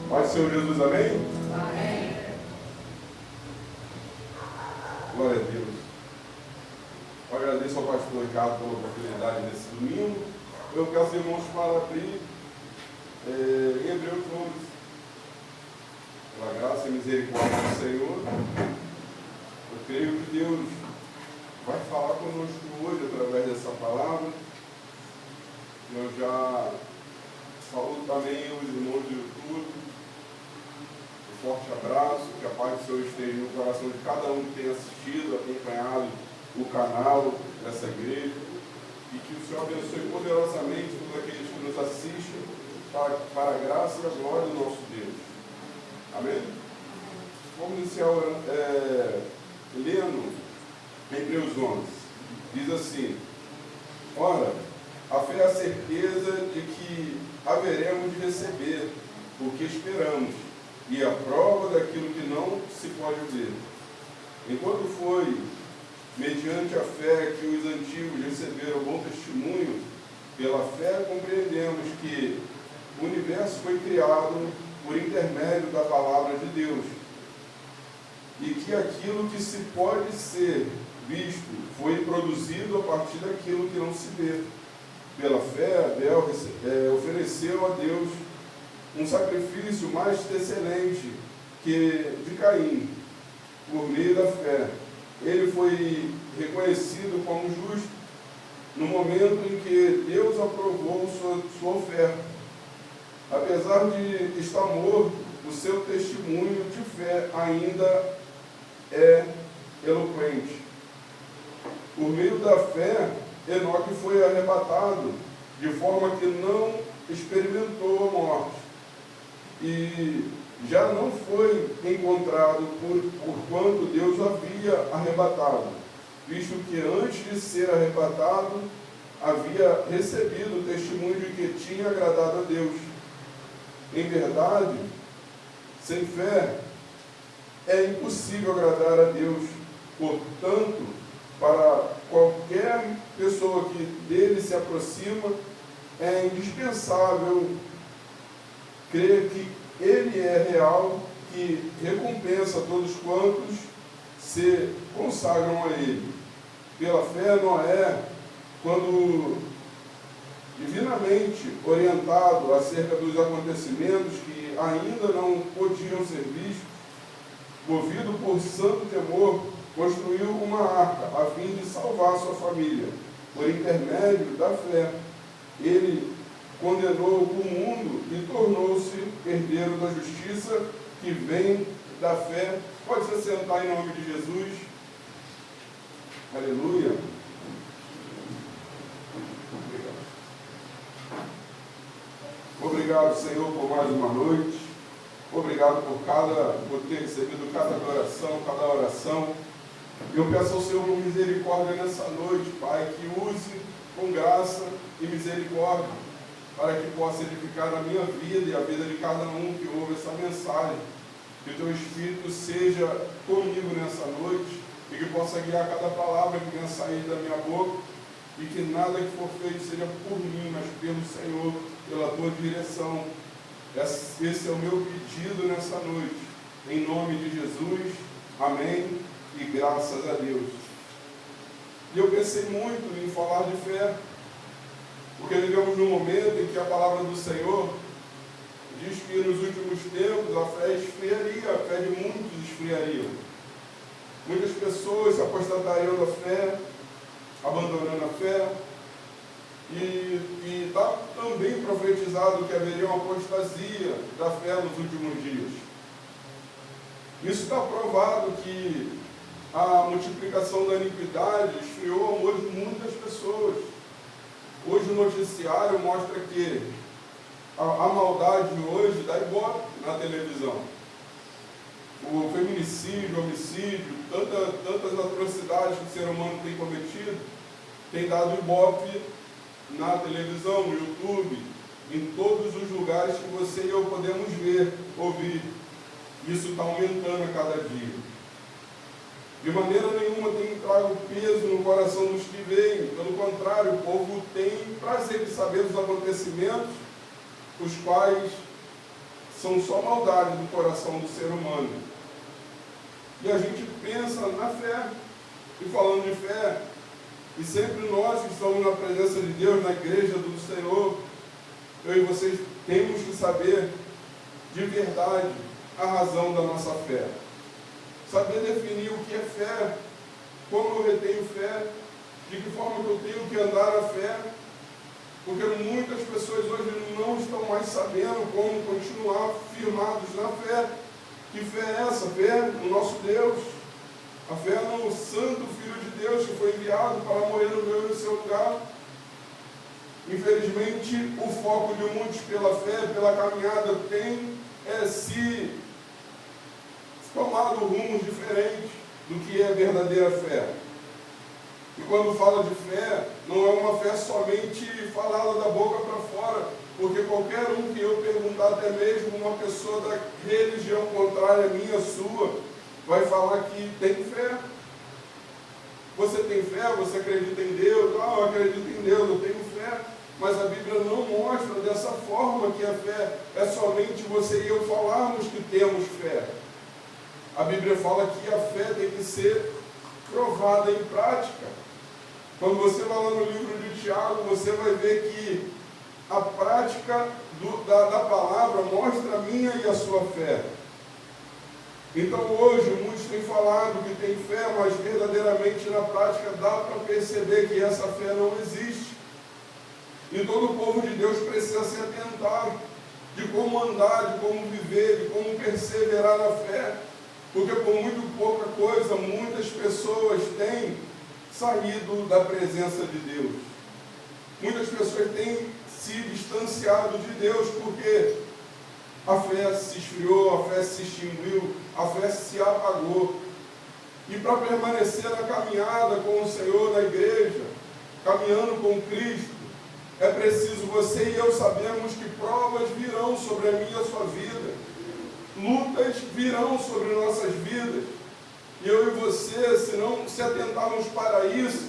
Paz do Senhor Jesus, amém? Amém. Glória a Deus. Eu agradeço ao pastor Ricardo pela oportunidade nesse domingo. Eu peço, irmãos, para abrir em Hebreus 11. Pela graça e misericórdia do Senhor, eu creio que Deus vai falar conosco hoje através dessa palavra. Eu já saúdo também os irmãos do YouTube. Um forte abraço, que a paz do Senhor esteja no coração de cada um que tem assistido, acompanhado o canal dessa igreja, e que o Senhor abençoe poderosamente todos aqueles que nos assistem, para a graça e a glória do nosso Deus. Amém? Vamos iniciar lendo Hebreus 11. Diz assim: ora, a fé é a certeza de que haveremos de receber o que esperamos, e a prova daquilo que não se pode ver. Enquanto foi mediante a fé que os antigos receberam bom testemunho, pela fé compreendemos que o universo foi criado por intermédio da palavra de Deus, e que aquilo que se pode ser visto foi produzido a partir daquilo que não se vê. Pela fé, Abel ofereceu a Deus um sacrifício mais excelente que de Caim. Por meio da fé, ele foi reconhecido como justo no momento em que Deus aprovou sua oferta. Apesar de estar morto, o seu testemunho de fé ainda é eloquente. Por meio da fé, Enoque foi arrebatado de forma que não experimentou a morte, e já não foi encontrado porquanto Deus o havia arrebatado, visto que antes de ser arrebatado havia recebido o testemunho de que tinha agradado a Deus. Em verdade, sem fé é impossível agradar a Deus. Portanto, para qualquer pessoa que dele se aproxima, é indispensável crer que ele é real, que recompensa todos quantos se consagram a ele. Pela fé, Noé, quando divinamente orientado acerca dos acontecimentos que ainda não podiam ser vistos, movido por santo temor, construiu uma arca a fim de salvar sua família. Por intermédio da fé, ele condenou o mundo e tornou-se herdeiro da justiça que vem da fé. Pode se sentar em nome de Jesus. Aleluia. Obrigado, Senhor, por mais uma noite. Obrigado por ter recebido cada adoração, cada oração. Eu peço ao Senhor uma misericórdia nessa noite, Pai, que use com graça e misericórdia, para que possa edificar a minha vida e a vida de cada um que ouve essa mensagem. Que o Teu Espírito seja comigo nessa noite e que possa guiar cada palavra que venha sair da minha boca, e que nada que for feito seja por mim, mas pelo Senhor, pela Tua direção. Esse é o meu pedido nessa noite. Em nome de Jesus, amém e graças a Deus. E eu pensei muito em falar de fé, porque vivemos num momento em que a palavra do Senhor diz que nos últimos tempos a fé esfriaria, a fé de muitos esfriaria. Muitas pessoas se apostatariam da fé, abandonando a fé, e está também profetizado que haveria uma apostasia da fé nos últimos dias. Isso está provado que a multiplicação da iniquidade esfriou o amor de muitas pessoas. Hoje o noticiário mostra que a maldade de hoje dá ibope na televisão. O feminicídio, o homicídio, tantas atrocidades que o ser humano tem cometido, tem dado ibope na televisão, no YouTube, em todos os lugares que você e eu podemos ver, ouvir. Isso está aumentando a cada dia. De maneira nenhuma tem trago peso no coração dos que veem. Pelo contrário, o povo tem prazer de saber dos acontecimentos, os quais são só maldade do coração do ser humano. E a gente pensa na fé. E falando de fé, e sempre nós que estamos na presença de Deus, na igreja do Senhor, eu e vocês temos que saber de verdade a razão da nossa fé. Saber definir o que é fé, como eu retenho fé, de que forma que eu tenho que andar na fé, porque muitas pessoas hoje não estão mais sabendo como continuar firmados na fé. Que fé é essa? Fé no nosso Deus, a fé no Santo Filho de Deus que foi enviado para morrer no meu e no seu lugar. Infelizmente, o foco de muitos pela fé, pela caminhada, tem se tomado rumos diferentes do que é a verdadeira fé. E quando fala de fé, não é uma fé somente falada da boca para fora, porque qualquer um que eu perguntar, até mesmo uma pessoa da religião contrária à minha, sua, vai falar que tem fé. Você tem fé? Você acredita em Deus? Eu acredito em Deus, eu tenho fé. Mas a Bíblia não mostra dessa forma que a fé é somente você e eu falarmos que temos fé. A Bíblia fala que a fé tem que ser provada em prática. Quando você vai lá no livro de Tiago, você vai ver que a prática da palavra mostra a minha e a sua fé. Então hoje muitos têm falado que tem fé, mas verdadeiramente na prática dá para perceber que essa fé não existe. E todo o povo de Deus precisa se atentar de como andar, de como viver, de como perseverar na fé. Porque por muito pouca coisa, muitas pessoas têm saído da presença de Deus. Muitas pessoas têm se distanciado de Deus porque a fé se esfriou, a fé se extinguiu, a fé se apagou. E para permanecer na caminhada com o Senhor na igreja, caminhando com Cristo, é preciso você e eu sabermos que provas virão sobre a minha e a sua vida. Lutas virão sobre nossas vidas. E eu e você, se não se atentarmos para isso,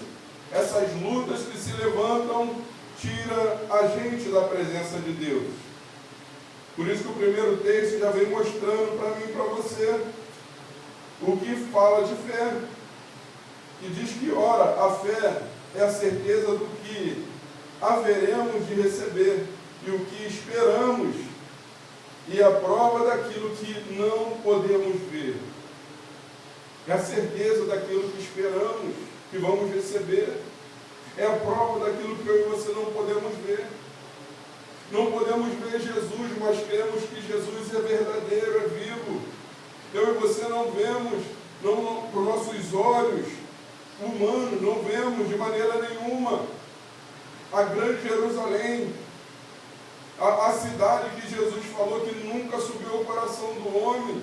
essas lutas que se levantam, tira a gente da presença de Deus. Por isso que o primeiro texto já vem mostrando para mim e para você o que fala de fé. Que diz que, ora, a fé é a certeza do que haveremos de receber e o que esperamos, e a prova daquilo que não podemos ver. É a certeza daquilo que esperamos, que vamos receber. É a prova daquilo que eu e você não podemos ver. Não podemos ver Jesus, mas cremos que Jesus é verdadeiro, é vivo. Eu e você não vemos, não por nossos olhos humanos, não vemos de maneira nenhuma a grande Jerusalém, a cidade que Jesus falou que nunca subiu ao coração do homem,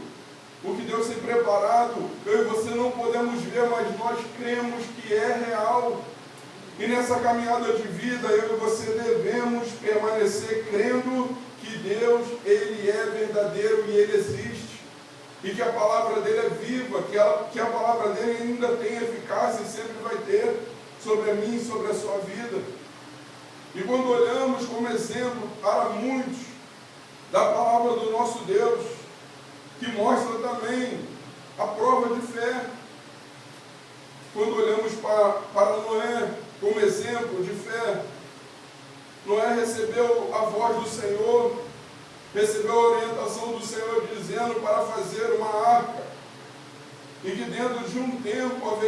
o que Deus tem preparado. Eu e você não podemos ver, mas nós cremos que é real. E nessa caminhada de vida, eu e você devemos permanecer crendo que Deus, Ele é verdadeiro e Ele existe. E que a palavra dEle é viva, que a palavra dEle ainda tem eficácia e sempre vai ter sobre a mim e sobre a sua vida. E quando olhamos como exemplo para muitos da palavra do nosso Deus, que mostra também a prova de fé, quando olhamos para Noé como exemplo de fé, Noé recebeu a voz do Senhor, recebeu a orientação do Senhor dizendo para fazer uma arca, e que dentro de um tempo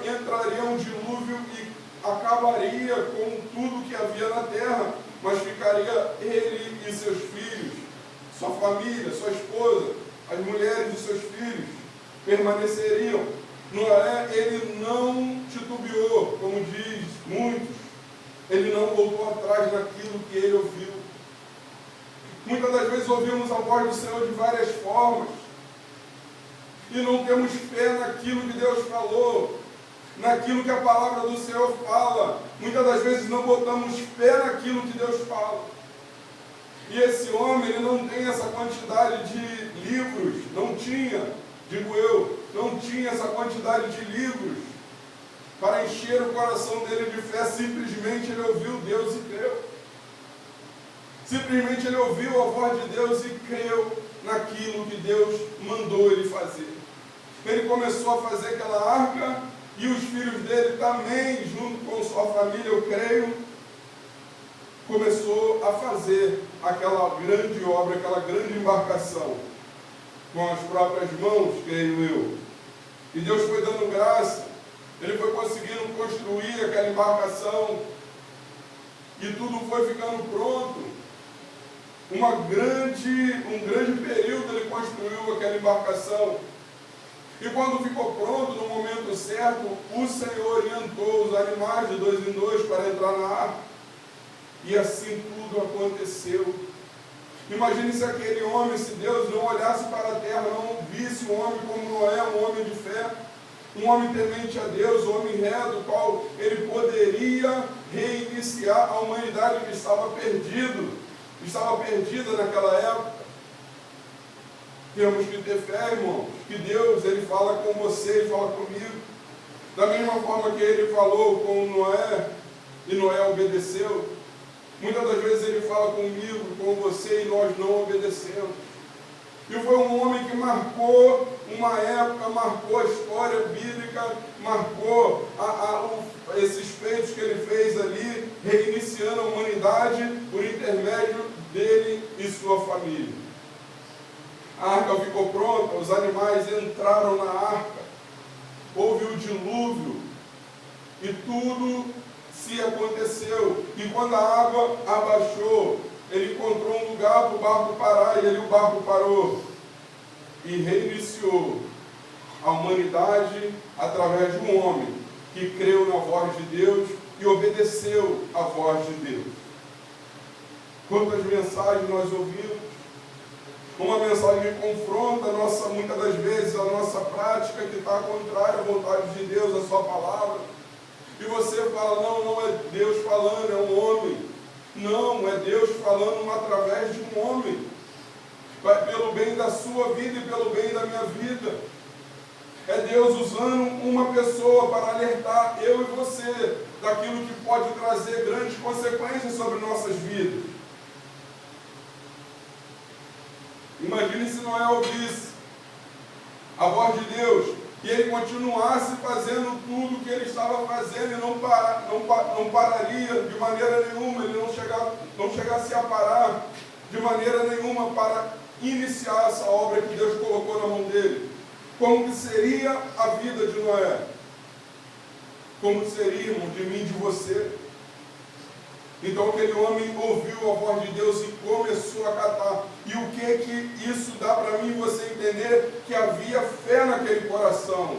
entraria um dilúvio e acabaria com tudo que havia na terra, mas ficaria ele e seus filhos, sua família, sua esposa, as mulheres de seus filhos, permaneceriam. Noé, ele não titubeou, como diz muitos, ele não voltou atrás daquilo que ele ouviu. Muitas das vezes ouvimos a voz do Senhor de várias formas, e não temos fé naquilo que Deus falou, naquilo que a palavra do Senhor fala. Muitas das vezes não botamos fé naquilo que Deus fala. E esse homem, ele não tem essa quantidade de livros, não tinha, digo eu, não tinha essa quantidade de livros para encher o coração dele de fé. Simplesmente ele ouviu Deus e creu. Simplesmente ele ouviu a voz de Deus e creu. aquilo que Deus mandou ele fazer. Ele começou a fazer aquela arca, e os filhos dele também, junto com sua família, eu creio, começou a fazer aquela grande obra, aquela grande embarcação, com as próprias mãos, creio eu. E Deus foi dando graça, ele foi conseguindo construir aquela embarcação, e tudo foi ficando pronto. Um grande período ele construiu aquela embarcação. E quando ficou pronto, no momento certo, o Senhor orientou os animais de 2 em 2 para entrar na arca. E assim tudo aconteceu. Imagine se aquele homem, se Deus não olhasse para a terra, não visse um homem como Noé, um homem de fé, um homem temente a Deus, um homem reto, qual ele poderia reiniciar a humanidade que estava perdida naquela época. Temos que ter fé, irmãos, que Deus, ele fala com você, ele fala comigo. Da mesma forma que ele falou com Noé, e Noé obedeceu, muitas das vezes ele fala comigo, com você, e nós não obedecemos. E foi um homem que marcou uma época, marcou a história bíblica, marcou esses feitos que ele fez ali, reiniciando a humanidade por intermédio dele e sua família. A arca ficou pronta, os animais entraram na arca, houve o dilúvio, e tudo se aconteceu. E quando a água abaixou, ele encontrou um lugar para o barco parar, e ali o barco parou. E reiniciou a humanidade através de um homem que creu na voz de Deus e obedeceu à voz de Deus. Quantas mensagens nós ouvimos? Uma mensagem que confronta muitas das vezes a nossa prática, que está contrária à vontade de Deus, à sua palavra. E você fala, não é Deus falando, é um homem. Não, é Deus falando através de um homem. Vai pelo bem da sua vida e pelo bem da minha vida. É Deus usando uma pessoa para alertar eu e você daquilo que pode trazer grandes consequências sobre nossas vidas. Imagine se Noé ouvisse a voz de Deus e ele continuasse fazendo tudo o que ele estava fazendo e não pararia de maneira nenhuma, ele não chegasse a parar de maneira nenhuma para iniciar essa obra que Deus colocou na mão dele. Como que seria a vida de Noé? Como seria, irmão, de mim e de você? Então aquele homem ouviu a voz de Deus e começou a catar. E o que isso dá para mim e você entender? Que havia fé naquele coração.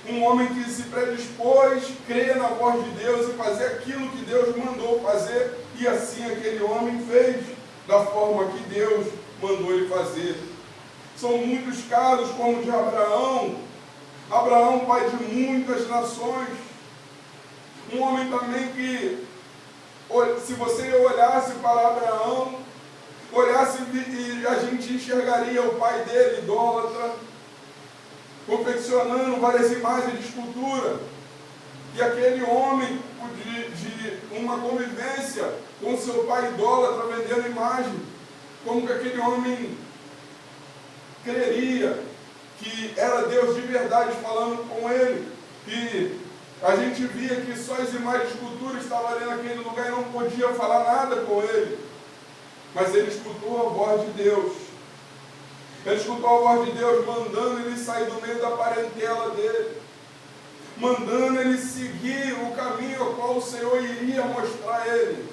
Um homem que se predispôs, crer na voz de Deus e fazer aquilo que Deus mandou fazer. E assim aquele homem fez, da forma que Deus mandou ele fazer. São muitos casos como o de Abraão. Abraão, pai de muitas nações. Um homem também que, se você olhasse para Abraão, olhasse e a gente enxergaria o pai dele, idólatra, confeccionando várias imagens de escultura. E aquele homem de uma convivência com seu pai idólatra, vendendo imagem. Como que aquele homem creria que era Deus de verdade falando com ele? Que a gente via que só as imagens de escultura estavam ali naquele lugar e não podia falar nada com ele. Mas ele escutou a voz de Deus. Ele escutou a voz de Deus mandando ele sair do meio da parentela dele, mandando ele seguir o caminho ao qual o Senhor iria mostrar a ele,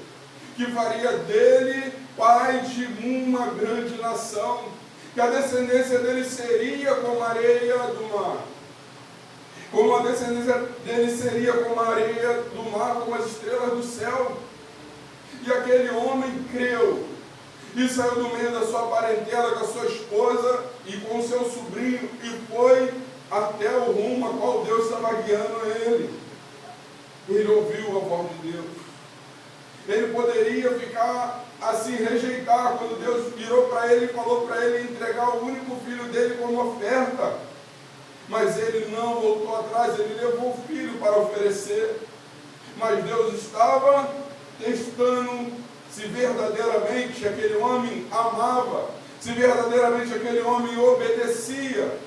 que faria dele pai de uma grande nação, que a descendência dele seria como a areia do mar, como a descendência dele seria como a areia do mar, como as estrelas do céu. E aquele homem creu e saiu do meio da sua parentela com a sua esposa e com o seu sobrinho e foi até o rumo a qual Deus estava guiando ele. Ele ouviu a voz de Deus. Ele poderia ficar assim, rejeitar, quando Deus virou para ele e falou para ele entregar o único filho dele como oferta. Mas ele não voltou atrás, ele levou o filho para oferecer. Mas Deus estava testando se verdadeiramente aquele homem amava, se verdadeiramente aquele homem obedecia.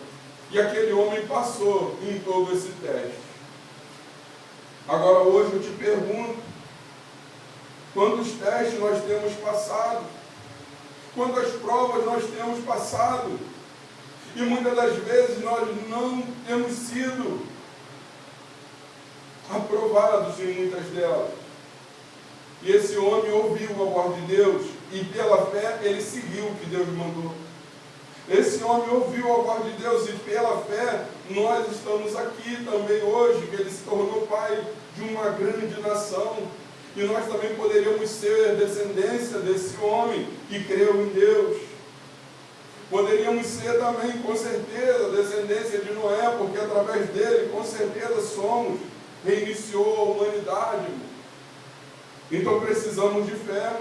E aquele homem passou em todo esse teste. Agora hoje eu te pergunto, quantos testes nós temos passado? Quantas provas nós temos passado? E muitas das vezes nós não temos sido aprovados em muitas delas. E esse homem ouviu a voz de Deus e pela fé ele seguiu o que Deus mandou. Esse homem ouviu a voz de Deus e pela fé nós estamos aqui também hoje, que ele se tornou pai de uma grande nação. E nós também poderíamos ser descendência desse homem que creu em Deus. Poderíamos ser também, com certeza, descendência de Noé, porque através dele, com certeza, somos, reiniciou a humanidade. Então precisamos de fé.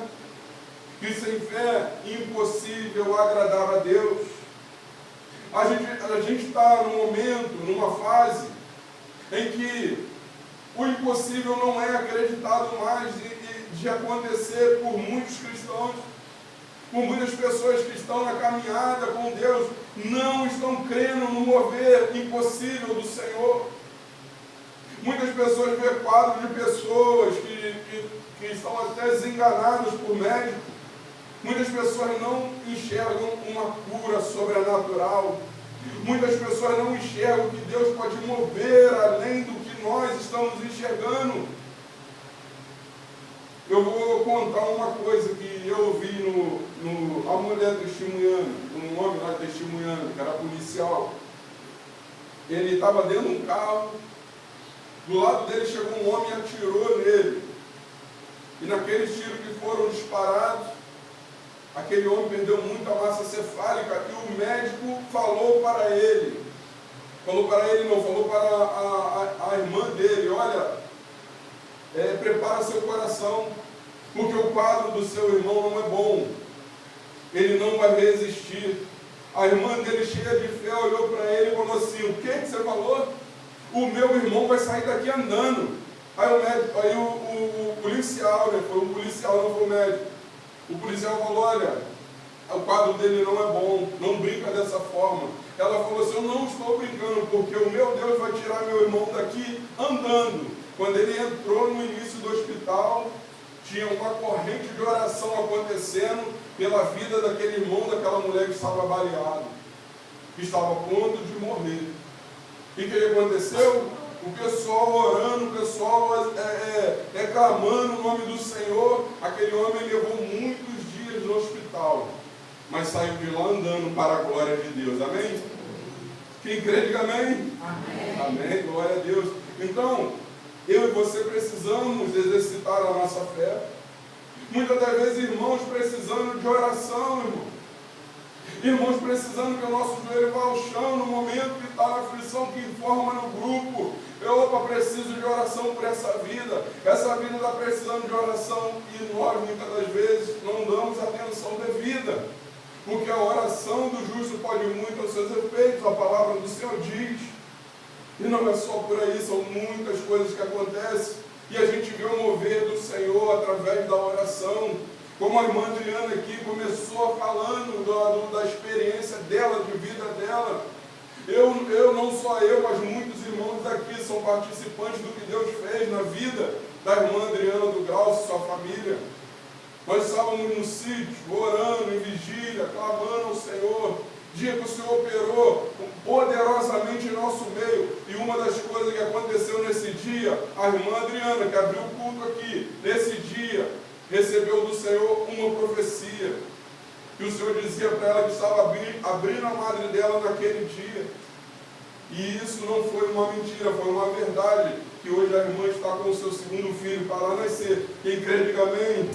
E sem fé, impossível agradar a Deus. A gente está num momento, numa fase, em que o impossível não é acreditado mais de acontecer por muitos cristãos, por muitas pessoas que estão na caminhada com Deus, não estão crendo no mover impossível do Senhor. Muitas pessoas veem quadros de pessoas que estão até desenganadas por médicos. Muitas pessoas não enxergam uma cura sobrenatural. Muitas pessoas não enxergam que Deus pode mover além do que nós estamos enxergando. Eu vou contar uma coisa que eu vi a mulher testemunhando, um homem lá testemunhando, que era policial. Ele estava dentro de um carro, do lado dele chegou um homem e atirou nele. E naqueles tiros que foram disparados, aquele homem perdeu muita massa cefálica e o médico falou para a irmã dele, olha, prepara seu coração, porque o quadro do seu irmão não é bom, ele não vai resistir. A irmã dele, cheia de fé, olhou para ele e falou assim, o que você falou? O meu irmão vai sair daqui andando. Aí o policial, foi um policial, não foi o médico. O policial falou, olha, o quadro dele não é bom, não brinca dessa forma. Ela falou assim, eu não estou brincando, porque o meu Deus vai tirar meu irmão daqui andando. Quando ele entrou no início do hospital, tinha uma corrente de oração acontecendo pela vida daquele irmão, daquela mulher que estava baleado, que estava a ponto de morrer. E o que aconteceu? O pessoal orando, o pessoal clamando o nome do Senhor. Aquele homem levou muitos dias no hospital, mas saiu de lá andando para a glória de Deus. Amém? Quem crê, diga amém? Amém. Amém, glória a Deus. Então, eu e você precisamos exercitar a nossa fé. Muitas das vezes, irmãos precisando de oração, irmão. Irmãos precisando que o nosso joelho vá ao chão no momento que está na aflição, que informa no grupo. Preciso de oração por essa vida. Essa vida está precisando de oração e nós, muitas das vezes, não damos atenção devida. Porque a oração do justo pode muito aos seus efeitos, a palavra do Senhor diz. E não é só por aí, são muitas coisas que acontecem. E a gente vê o mover do Senhor através da oração. Como a irmã Adriana aqui começou falando da experiência dela, de vida dela. Não só eu, mas muitos irmãos aqui são participantes do que Deus fez na vida da irmã Adriana do Grau e sua família. Nós estávamos no sítio, orando em vigília, clamando ao Senhor. Dia que o Senhor operou poderosamente em nosso meio. E uma das coisas que aconteceu nesse dia, a irmã Adriana, que abriu o culto aqui, nesse dia, recebeu do Senhor uma profecia. E o Senhor dizia para ela que estava abrindo a madre dela naquele dia. E isso não foi uma mentira, foi uma verdade. Que hoje a irmã está com o seu segundo filho para nascer. Quem crê, diga amém.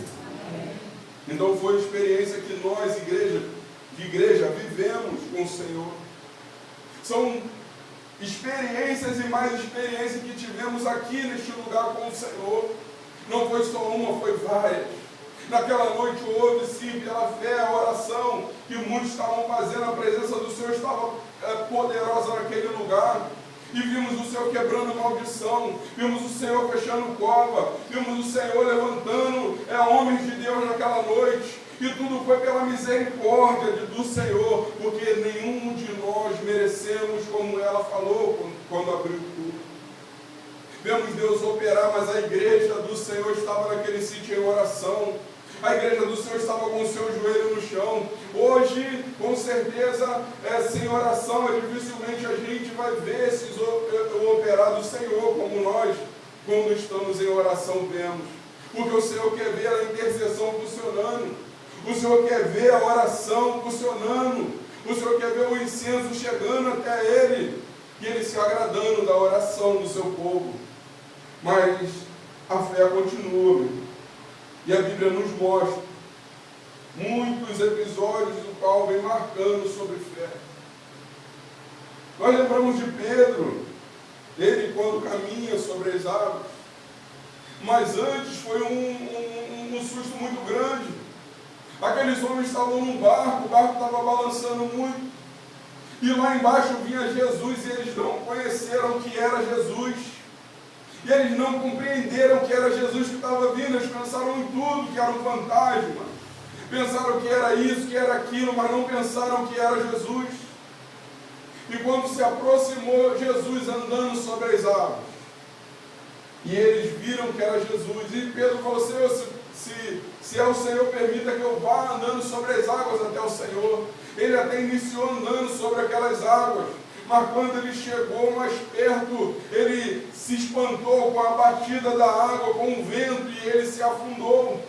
Então foi a experiência que nós, igreja, vivemos com o Senhor. São experiências e mais experiências que tivemos aqui neste lugar com o Senhor. Não foi só uma, foi várias. Naquela noite houve sim, pela fé, a oração que muitos estavam fazendo, a presença do Senhor estava poderosa naquele lugar. E vimos o Senhor quebrando maldição, vimos o Senhor fechando cova, vimos o Senhor levantando homens de Deus naquela noite. E tudo foi pela misericórdia do Senhor, porque nenhum de nós merecemos, como ela falou quando abriu o culto. Vemos Deus operar, mas a igreja do Senhor estava naquele sítio em oração. A igreja do Senhor estava com o seu joelho no chão. Hoje, com certeza, sem oração, dificilmente a gente vai ver o operar do Senhor, como nós, quando estamos em oração, vemos. Porque o Senhor quer ver a intercessão funcionando. O Senhor quer ver a oração funcionando. O Senhor quer ver o incenso chegando até Ele. E Ele se agradando da oração do seu povo. Mas a fé continua, meu. E a Bíblia nos mostra muitos episódios do qual vem marcando sobre fé. Nós lembramos de Pedro, ele quando caminha sobre as águas. Mas antes foi um susto muito grande. Aqueles homens estavam num barco, o barco estava balançando muito. E lá embaixo vinha Jesus e eles não conheceram que era Jesus. E eles não compreenderam que era Jesus que estava vindo. Eles pensaram em tudo, que era um fantasma. Pensaram que era isso, que era aquilo, mas não pensaram que era Jesus. E quando se aproximou Jesus andando sobre as águas, e eles viram que era Jesus, e Pedro falou: Senhor, se é o Senhor, permita que eu vá andando sobre as águas até o Senhor. Ele até iniciou andando sobre aquelas águas. Mas quando ele chegou mais perto, ele se espantou com a batida da água, com o vento, e ele se afundou.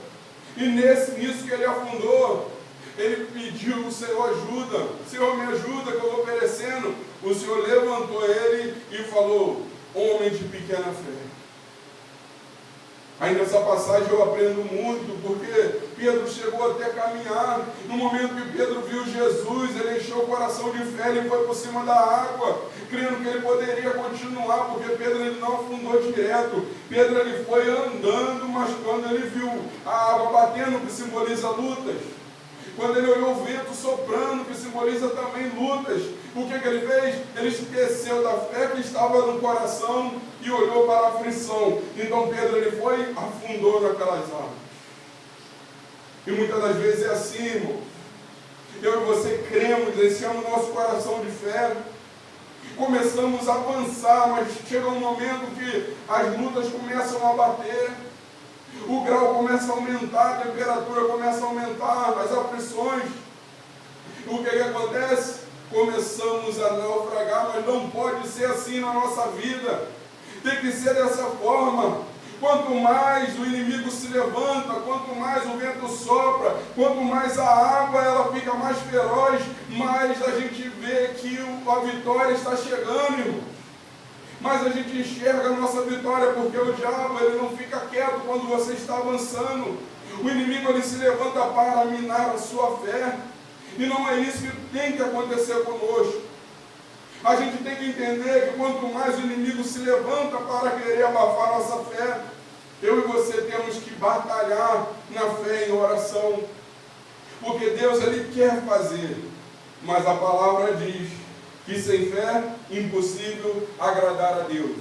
E nisso que ele afundou, ele pediu: o Senhor, ajuda, Senhor, me ajuda, que eu vou perecendo. O Senhor levantou ele e falou: homem de pequena fé. Aí nessa passagem eu aprendo muito, porque Pedro chegou até caminhar. No momento que Pedro viu Jesus, ele encheu o coração de fé, ele foi por cima da água, crendo que ele poderia continuar, porque Pedro ele não afundou direto. Pedro ele foi andando, mas quando ele viu a água batendo, que simboliza lutas, quando ele olhou o vento soprando, que simboliza também lutas, o que ele fez? Ele esqueceu da fé que estava no coração e olhou para a aflição. Então Pedro ele foi, afundou naquelas águas. E muitas das vezes é assim, irmão. Eu e você cremos, deixamos nosso coração de fé, começamos a avançar, mas chega um momento que as lutas começam a bater. O grau começa a aumentar, a temperatura começa a aumentar, as aflições. O que acontece? Começamos a naufragar, mas não pode ser assim na nossa vida. Tem que ser dessa forma. Quanto mais o inimigo se levanta, quanto mais o vento sopra, quanto mais a água ela fica mais feroz, mais a gente vê que a vitória está chegando, irmão. Mas a gente enxerga a nossa vitória, porque o diabo ele não fica quieto quando você está avançando. O inimigo ele se levanta para minar a sua fé. E não é isso que tem que acontecer conosco. A gente tem que entender que quanto mais o inimigo se levanta para querer abafar nossa fé, eu e você temos que batalhar na fé em oração. Porque Deus ele quer fazer, mas a palavra diz que sem fé, impossível agradar a Deus.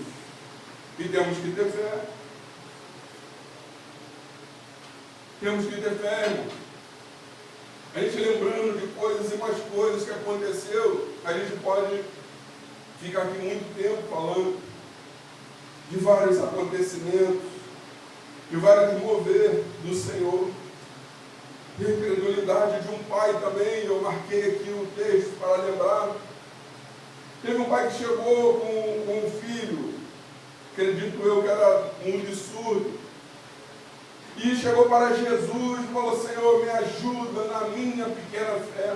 E temos que ter fé. Temos que ter fé, irmão. A gente lembrando de coisas e mais coisas que aconteceu, a gente pode ficar aqui muito tempo falando de vários acontecimentos, de vários mover do Senhor. E a incredulidade de um pai também, eu marquei aqui o texto para lembrar. Teve um pai que chegou com um filho, acredito eu que era mudo e surdo, e chegou para Jesus e falou: Senhor, me ajuda na minha pequena fé.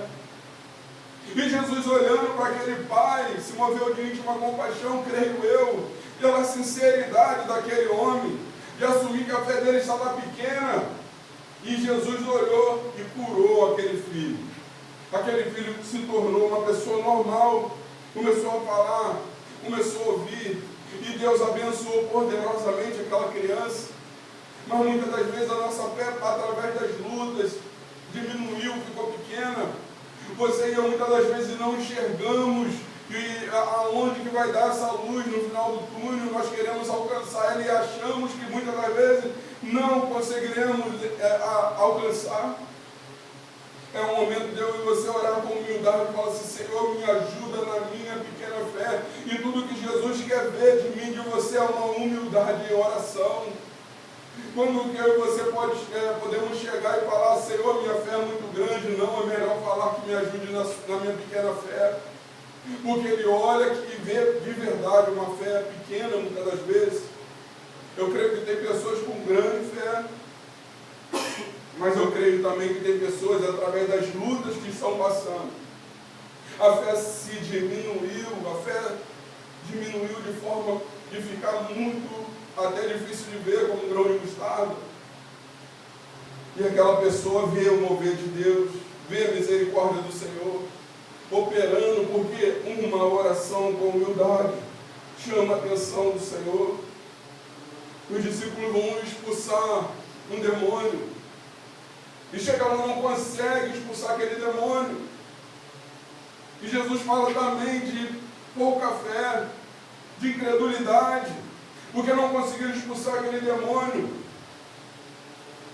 E Jesus, olhando para aquele pai, se moveu de íntima compaixão, creio eu, pela sinceridade daquele homem, de assumir que a fé dele estava pequena. E Jesus olhou e curou aquele filho. Aquele filho se tornou uma pessoa normal, começou a falar, começou a ouvir, e Deus abençoou poderosamente aquela criança. Mas muitas das vezes a nossa fé, através das lutas, diminuiu, ficou pequena. Você e eu muitas das vezes não enxergamos aonde que vai dar essa luz no final do túnel. Nós queremos alcançar ela e achamos que muitas das vezes não conseguiremos alcançar. É um momento de eu e você orar com humildade e falar assim: Senhor, me ajuda na minha pequena fé. E tudo que Jesus quer ver de mim, de você, é uma humildade em oração. Quando eu e você podemos chegar e falar: Senhor, minha fé é muito grande. Não, é melhor falar que me ajude na minha pequena fé. Porque Ele olha e vê de verdade uma fé pequena, muitas das vezes. Eu creio que tem pessoas com grande fé, mas eu creio também que tem pessoas, através das lutas que estão passando, a fé se diminuiu, a fé diminuiu de forma de ficar muito, até difícil de ver, como um grão de mostarda. E aquela pessoa vê o mover de Deus, vê a misericórdia do Senhor operando, porque uma oração com humildade chama a atenção do Senhor. Os discípulos vão expulsar um demônio, e chega lá, não consegue expulsar aquele demônio. E Jesus fala também de pouca fé, de incredulidade, porque não conseguiram expulsar aquele demônio.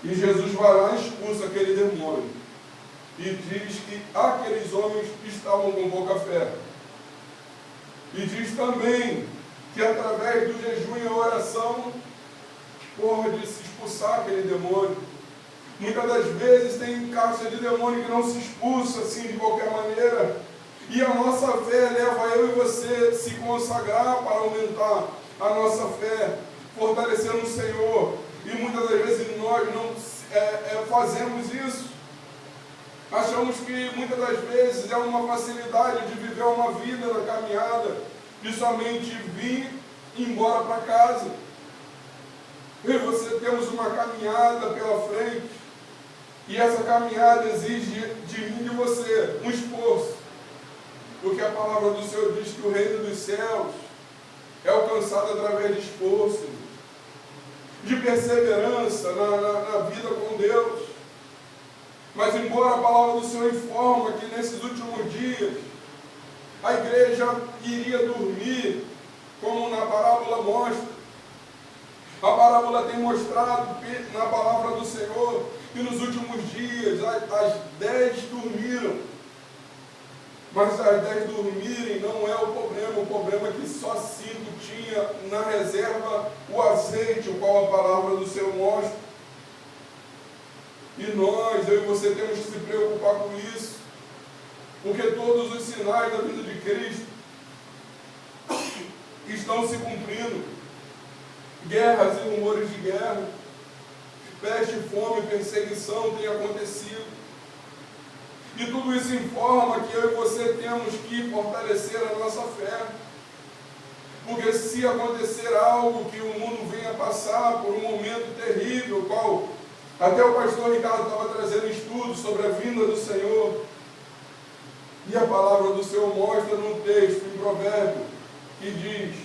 E Jesus vai lá e expulsa aquele demônio. E diz que aqueles homens estavam com pouca fé. E diz também que através do jejum e a oração pode se expulsar aquele demônio. Muitas das vezes tem caixa de demônio que não se expulsa assim de qualquer maneira. E a nossa fé leva eu e você a se consagrar para aumentar a nossa fé, fortalecendo o Senhor. E muitas das vezes nós não fazemos isso. Achamos que muitas das vezes é uma facilidade de viver uma vida na caminhada, de somente vir embora para casa. Eu e você temos uma caminhada pela frente, e essa caminhada exige de mim e de você um esforço, porque a palavra do Senhor diz que o reino dos céus é alcançado através de esforço, de perseverança na vida com Deus. Mas embora a palavra do Senhor informa que nesses últimos dias a igreja iria dormir, como na parábola mostra, a parábola tem mostrado na palavra do Senhor que nos últimos dias as 10 dormiram. Mas as 10 dormirem não é o problema é que só 5 tinha na reserva o azeite, o qual a palavra do Senhor mostra. E nós, eu e você, temos que se preocupar com isso, porque todos os sinais da vida de Cristo estão se cumprindo. Guerras e rumores de guerra, peste, fome, perseguição têm acontecido. E tudo isso informa que eu e você temos que fortalecer a nossa fé. Porque se acontecer algo, que o mundo venha passar por um momento terrível, qual até o pastor Ricardo estava trazendo estudos sobre a vinda do Senhor, e a palavra do Senhor mostra num texto, em Provérbio, que diz: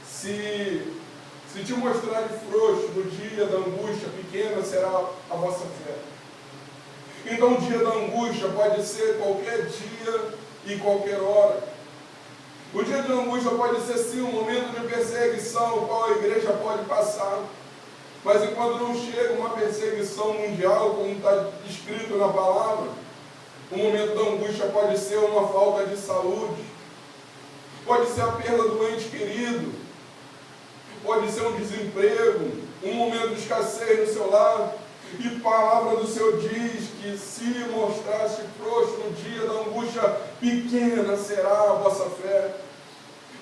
se te mostrar de frouxo no dia da angústia, pequena será a vossa fé. Então o dia da angústia pode ser qualquer dia e qualquer hora. O dia da angústia pode ser sim um momento de perseguição, o qual a igreja pode passar. Mas enquanto não chega uma perseguição mundial, como está escrito na palavra, o momento da angústia pode ser uma falta de saúde, pode ser a perda do ente querido, pode ser um desemprego, um momento de escassez no seu lar. E a palavra do Senhor diz que se mostraste frouxo no dia da angústia, pequena será a vossa fé.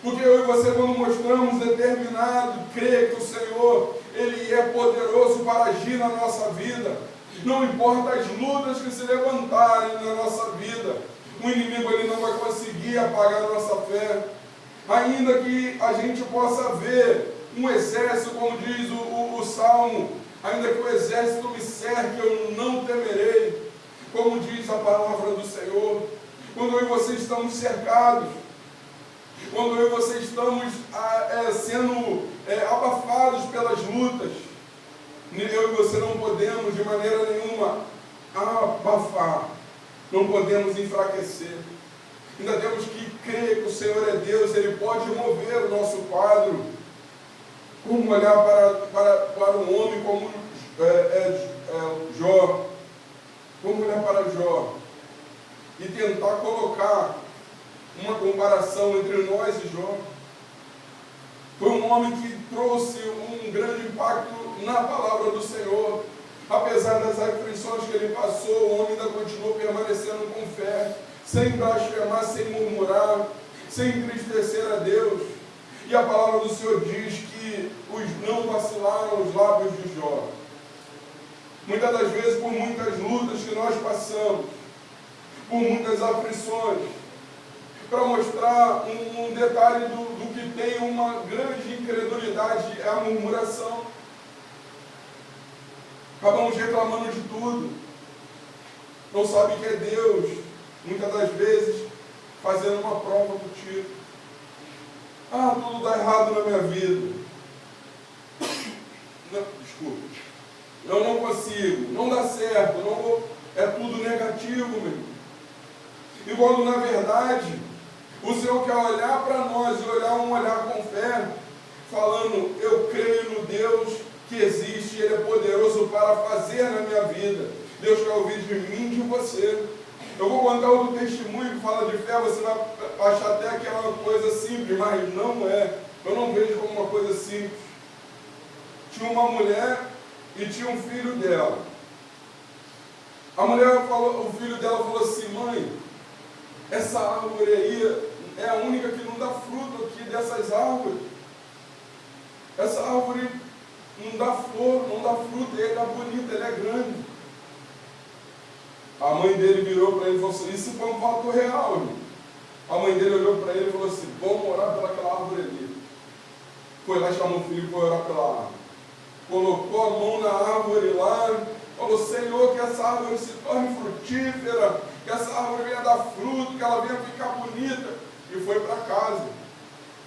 Porque eu e você, quando mostramos determinado, crer que o Senhor, Ele é poderoso para agir na nossa vida, não importa as lutas que se levantarem na nossa vida, o inimigo ele não vai conseguir apagar a nossa fé. Ainda que a gente possa ver um exército, como diz o Salmo, ainda que o exército me cerque, eu não temerei, como diz a palavra do Senhor. Quando eu e você estamos cercados, quando eu e você estamos sendo abafados pelas lutas, eu e você não podemos de maneira nenhuma abafar, não podemos enfraquecer. Ainda temos que crer que o Senhor é Deus, Ele pode mover o nosso quadro. Como olhar para um homem como Jó. Vamos olhar para Jó e tentar colocar uma comparação entre nós e Jó. Foi um homem que trouxe um grande impacto na palavra do Senhor. Apesar das aflições que ele passou, o homem ainda continuou permanecendo com fé, sem blasfemar, sem murmurar, sem entristecer a Deus. E a palavra do Senhor diz que não vacilaram os lábios de Jó. Muitas das vezes, por muitas lutas que nós passamos, por muitas aflições, para mostrar um detalhe do que tem uma grande incredulidade, é a murmuração. Acabamos reclamando de tudo. Não sabe que é Deus, muitas das vezes, fazendo uma prova contigo. Tudo dá errado na minha vida. Não, desculpa. Eu não consigo, não dá certo, não vou, é tudo negativo, meu irmão. E quando, na verdade, o Senhor quer olhar para nós e olhar um olhar com fé, falando, eu creio no Deus que existe, Ele é poderoso para fazer na minha vida. Deus quer ouvir de mim e de você. Eu vou contar outro testemunho que fala de fé, você vai achar até que é uma coisa simples, mas não é. Eu não vejo como uma coisa simples. Tinha uma mulher e tinha um filho dela. A mulher falou, o filho dela falou assim, mãe, essa árvore aí é a única que não dá fruto aqui dessas árvores. Essa árvore não dá flor, não dá fruto, ela é bonita, ela é grande. A mãe dele virou para ele e falou assim, isso foi um fato real, irmão. A mãe dele olhou para ele e falou assim, vamos orar pelaquela árvore ali. Foi lá, chamou o filho e foi orar pela árvore. Colocou a mão na árvore lá, falou, Senhor, que essa árvore se torne frutífera, que essa árvore venha dar fruto, que ela venha ficar bonita. E foi para casa.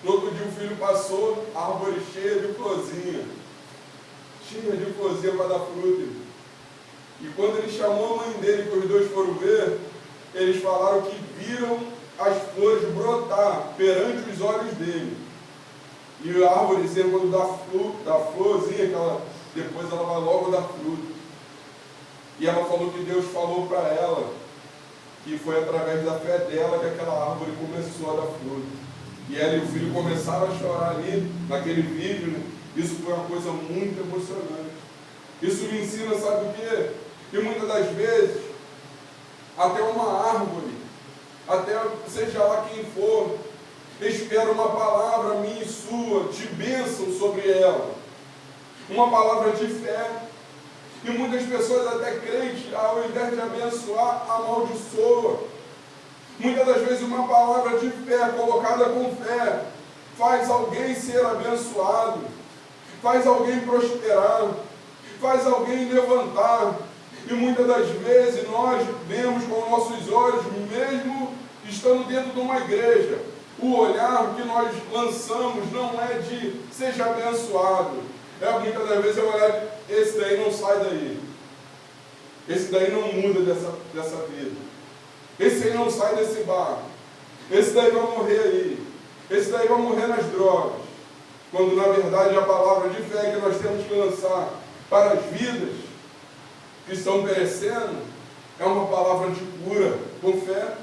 No outro dia o filho passou, a árvore cheia de florzinha. Cheia de florzinha para dar fruto. E quando ele chamou a mãe dele, que os dois foram ver, eles falaram que viram as flores brotar perante os olhos dele. E a árvorezinha, quando dá florzinha, depois ela vai logo dar fruto. E ela falou que Deus falou para ela que foi através da fé dela que aquela árvore começou a dar fruto. E ela e o filho começaram a chorar ali, naquele vídeo, né? Isso foi uma coisa muito emocionante. Isso me ensina, sabe o quê? Que muitas das vezes, até uma árvore, até seja lá quem for, espera uma palavra minha e sua, de bênção sobre ela. Uma palavra de fé. E muitas pessoas, até crentes, ao invés de abençoar, amaldiçoa. Muitas das vezes uma palavra de fé, colocada com fé, faz alguém ser abençoado, faz alguém prosperar, faz alguém levantar. E muitas das vezes nós vemos com nossos olhos, mesmo estando dentro de uma igreja, o olhar que nós lançamos não é de seja abençoado. Muitas das vezes eu olhar, esse daí não sai daí. Esse daí não muda dessa vida. Esse aí não sai desse barco. Esse daí vai morrer aí. Esse daí vai morrer nas drogas. Quando na verdade a palavra de fé que nós temos que lançar para as vidas que estão perecendo é uma palavra de cura com fé.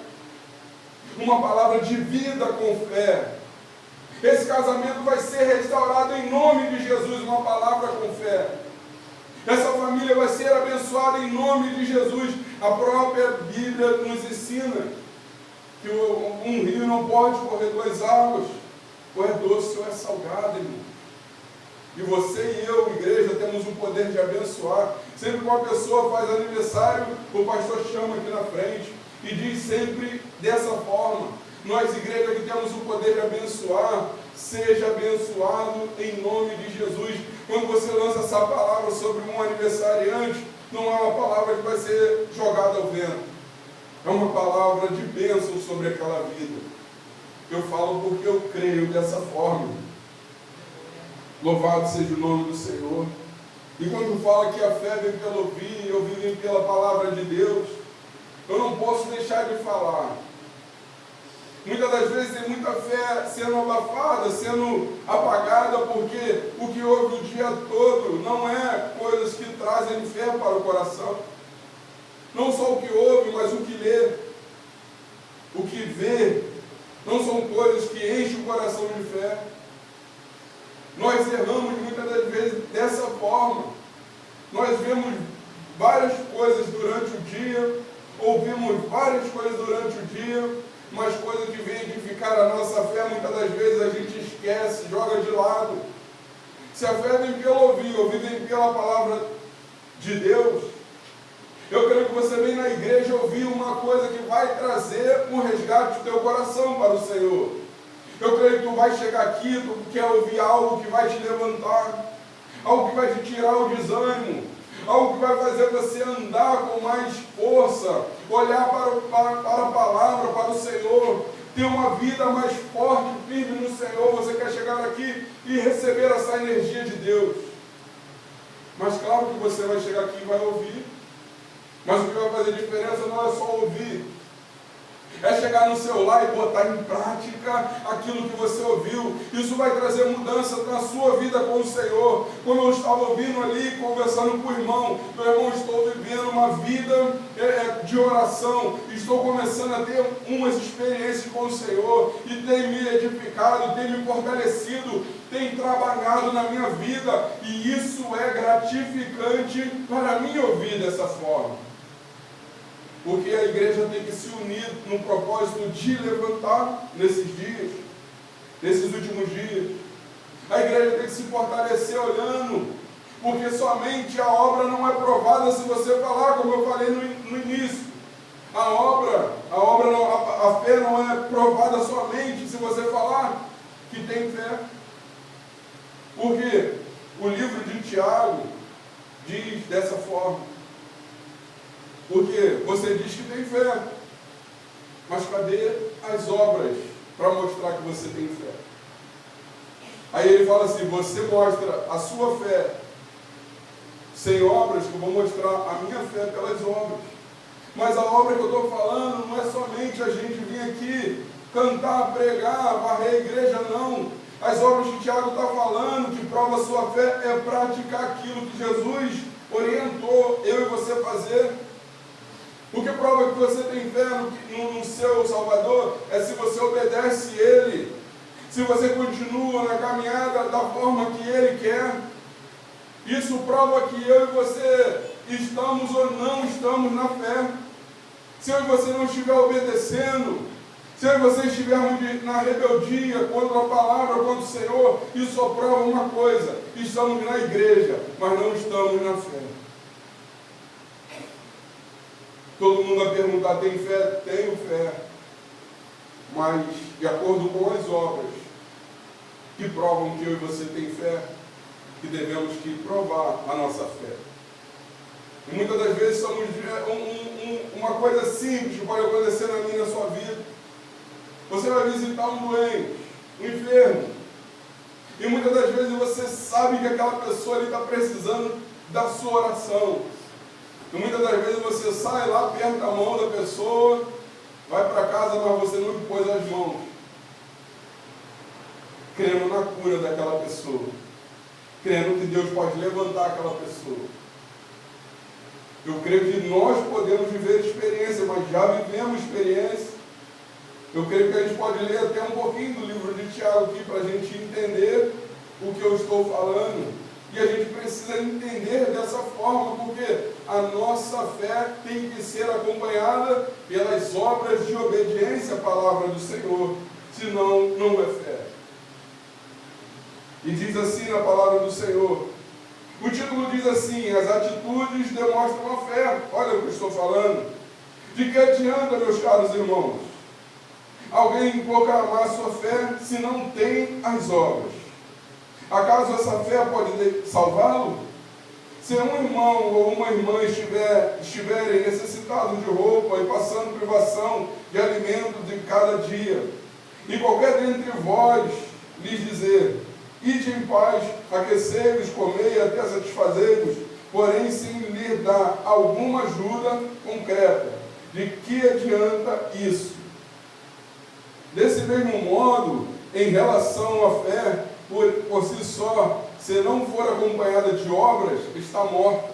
Uma palavra de vida com fé. Esse casamento vai ser restaurado em nome de Jesus, uma palavra com fé. Essa família vai ser abençoada em nome de Jesus. A própria Bíblia nos ensina que um rio não pode correr duas águas. Ou é doce ou é salgado, irmão. E você e eu, igreja, temos o poder de abençoar. Sempre que uma pessoa faz aniversário, o pastor chama aqui na frente e diz sempre dessa forma. Nós, igreja, que temos o poder de abençoar, seja abençoado em nome de Jesus. Quando você lança essa palavra sobre um aniversariante, não é uma palavra que vai ser jogada ao vento. É uma palavra de bênção sobre aquela vida. Eu falo porque eu creio dessa forma. Louvado seja o nome do Senhor. E quando fala que a fé vem pelo ouvir, eu vim pela palavra de Deus, eu não posso deixar de falar. Muitas das vezes tem muita fé sendo abafada, sendo apagada, porque o que houve o dia todo não é coisas que trazem fé para o coração. Não só o que ouve, mas o que lê, o que vê, não são coisas que enchem o coração de fé. Nós erramos muitas das vezes dessa forma. Nós vemos várias coisas durante o dia, ouvimos várias coisas durante o dia, mas coisas que vêm edificar a nossa fé, muitas das vezes a gente esquece, joga de lado. Se a fé vem pelo ouvir vem pela palavra de Deus, eu creio que você vem na igreja ouvir uma coisa que vai trazer um resgate do teu coração para o Senhor. Eu creio que tu vai chegar aqui, tu quer ouvir algo que vai te levantar, algo que vai te tirar o desânimo, algo que vai fazer você andar com mais força, olhar para a palavra, para o Senhor, ter uma vida mais forte, firme no Senhor. Você quer chegar aqui e receber essa energia de Deus. Mas claro que você vai chegar aqui e vai ouvir. Mas o que vai fazer diferença não é só ouvir, é chegar no seu lar e botar em prática aquilo que você ouviu. Isso vai trazer mudança na sua vida com o Senhor. Como eu estava ouvindo ali, conversando com o irmão, meu irmão, estou vivendo uma vida de oração, estou começando a ter umas experiências com o Senhor, e tem me edificado, tem me fortalecido, tem trabalhado na minha vida, e isso é gratificante para mim ouvir dessa forma. Porque a igreja tem que se unir no propósito de levantar nesses dias, nesses últimos dias. A igreja tem que se fortalecer olhando, porque somente a obra não é provada se você falar, como eu falei no início. A fé não é provada somente se você falar que tem fé. Porque o livro de Tiago diz dessa forma. Porque você diz que tem fé, mas cadê as obras para mostrar que você tem fé? Aí ele fala assim: você mostra a sua fé sem obras, que eu vou mostrar a minha fé pelas obras. Mas a obra que eu estou falando não é somente a gente vir aqui cantar, pregar, varrer a igreja, não. As obras que Tiago está falando, que prova a sua fé, é praticar aquilo que Jesus orientou eu e você fazer. O que prova que você tem fé no seu Salvador é se você obedece Ele, se você continua na caminhada da forma que Ele quer. Isso prova que eu e você estamos ou não estamos na fé. Se eu e você não estiver obedecendo, se eu e você estivermos na rebeldia contra a palavra, contra o Senhor, isso só prova uma coisa: estamos na igreja, mas não estamos na fé. Todo mundo vai perguntar: tem fé? Tenho fé. Mas, de acordo com as obras que provam que eu e você tem fé, que devemos que provar a nossa fé. E muitas das vezes somos uma coisa simples que pode acontecer na minha e na sua vida. Você vai visitar um doente, um enfermo, e muitas das vezes você sabe que aquela pessoa ali está precisando da sua oração. E muitas das vezes você sai lá, aperta a mão da pessoa, vai para casa, mas você não pôs as mãos, crendo na cura daquela pessoa, crendo que Deus pode levantar aquela pessoa. Eu creio que nós podemos viver experiência, mas já vivemos experiência. Eu creio que a gente pode ler até um pouquinho do livro de Tiago aqui para a gente entender o que eu estou falando. E a gente precisa entender dessa forma, porque a nossa fé tem que ser acompanhada pelas obras de obediência à palavra do Senhor, senão não é fé. E diz assim na palavra do Senhor, o título diz assim: as atitudes demonstram a fé. Olha o que eu estou falando. De que adianta, meus caros irmãos, alguém proclamar a sua fé se não tem as obras? Acaso essa fé pode salvá-lo? Se um irmão ou uma irmã estiverem necessitados de roupa e passando privação de alimento de cada dia, e qualquer dentre vós lhes dizer: ide em paz, aquecei-vos, comei até satisfazei-vos, porém sem lhe dar alguma ajuda concreta, de que adianta isso? Desse mesmo modo, em relação à fé, por si só, se não for acompanhada de obras, está morta.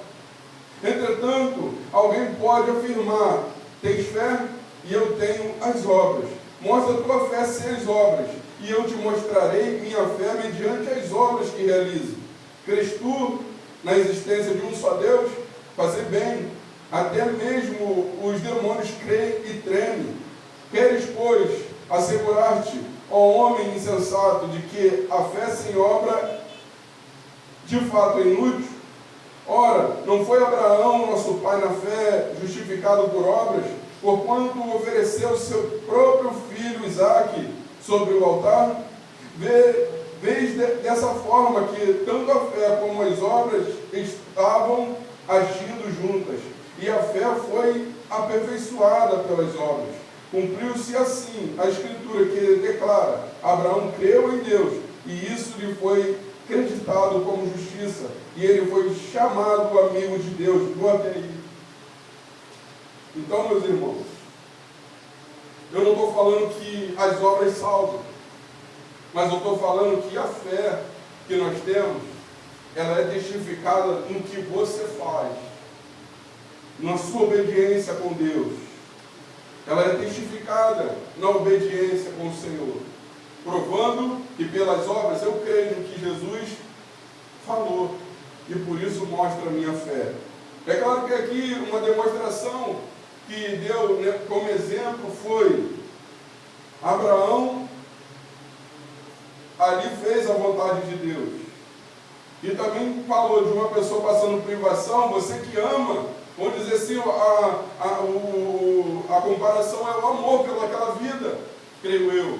Entretanto, alguém pode afirmar: tens fé e eu tenho as obras. Mostra a tua fé sem as obras, e eu te mostrarei minha fé mediante as obras que realizo. Crês tu na existência de um só Deus? Fazer bem. Até mesmo os demônios creem e tremem. Queres, pois, assegurar-te, ó homem insensato, de que a fé sem obra de fato é inútil? Ora, não foi Abraão, nosso pai na fé, justificado por obras, porquanto ofereceu seu próprio filho Isaque sobre o altar? Vês dessa forma que tanto a fé como as obras estavam agindo juntas, e a fé foi aperfeiçoada pelas obras. Cumpriu-se assim a Escritura que declara: Abraão creu em Deus, e isso lhe foi acreditado como justiça, e ele foi chamado amigo de Deus. Glória a Ele. Então, meus irmãos, eu não estou falando que as obras salvam, mas eu estou falando que a fé que nós temos, ela é testificada no que você faz, na sua obediência com Deus. Ela é testificada na obediência com o Senhor, provando que pelas obras eu creio no que Jesus falou, e por isso mostra a minha fé. É claro que aqui uma demonstração que deu, né, como exemplo foi Abraão, ali fez a vontade de Deus. E também falou de uma pessoa passando privação. Você que ama, vamos dizer assim, a comparação é o amor pelaquela vida, creio eu.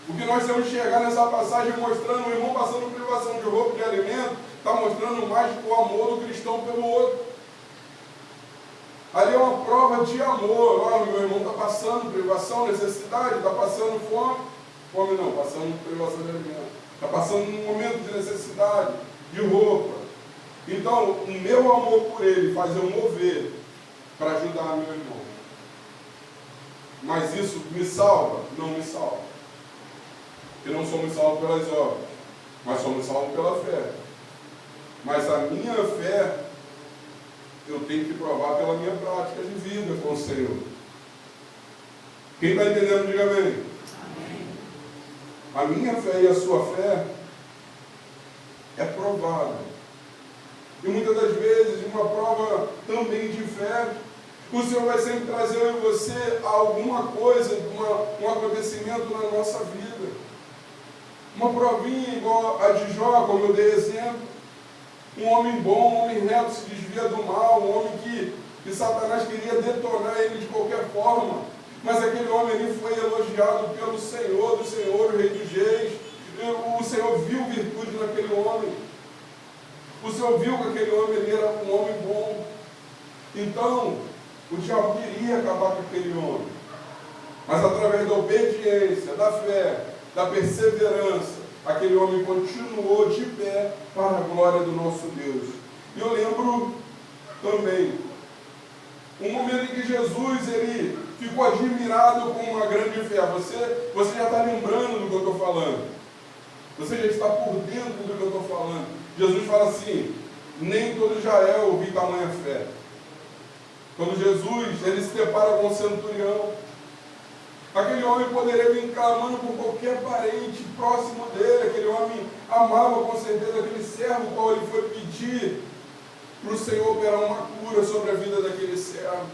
O que nós temos que chegar nessa passagem mostrando o irmão passando privação de roupa, de alimento, está mostrando mais o amor do cristão pelo outro. Ali é uma prova de amor. Olha, meu irmão está passando privação, necessidade, está passando fome. Fome não, passando privação de alimento. Está passando um momento de necessidade, de roupa. Então, o meu amor por ele faz eu mover para ajudar meu irmão. Mas isso me salva? Não me salva. Porque não somos salvos pelas obras, mas somos salvos pela fé. Mas a minha fé eu tenho que provar pela minha prática de vida com o Senhor. Quem está entendendo, diga amém. A minha fé e a sua fé é provada. E muitas das vezes, uma prova também de fé, o Senhor vai sempre trazer eu e você alguma coisa, um acontecimento na nossa vida. Uma provinha igual a de Jó, como eu dei exemplo. Um homem bom, um homem reto, se desvia do mal, um homem que Satanás queria detonar ele de qualquer forma. Mas aquele homem ali foi elogiado pelo Senhor, do Senhor, o Rei dos Reis. O Senhor viu virtude naquele homem. O Senhor viu que aquele homem ele era um homem bom. Então, o diabo queria acabar com aquele homem. Mas através da obediência, da fé, da perseverança, aquele homem continuou de pé para a glória do nosso Deus. E eu lembro também um momento em que Jesus ele ficou admirado com uma grande fé. Você já está lembrando do que eu estou falando. Você já está por dentro do que eu estou falando. Jesus fala assim: nem todo Israel viu tamanha fé. Quando Jesus ele se depara com o centurião, aquele homem poderia vir clamando por qualquer parente próximo dele. Aquele homem amava com certeza aquele servo, qual ele foi pedir para o Senhor operar uma cura sobre a vida daquele servo.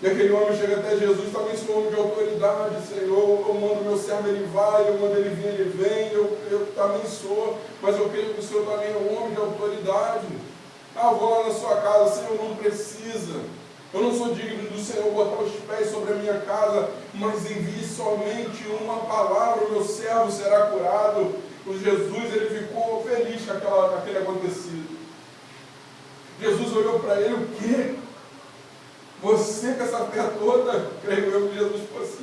E aquele homem chega até Jesus: também sou homem de autoridade, Senhor, eu mando meu servo, ele vai, eu mando ele vir, ele vem, eu também sou, mas eu creio que o Senhor também é um homem de autoridade. Eu vou lá na sua casa. Senhor, não precisa. Eu não sou digno do Senhor botar os pés sobre a minha casa, mas envie somente uma palavra, o meu servo será curado. O Jesus, ele ficou feliz com aquele acontecido. Jesus olhou para ele: o quê? Você com essa fé toda? Creio eu que Jesus fosse.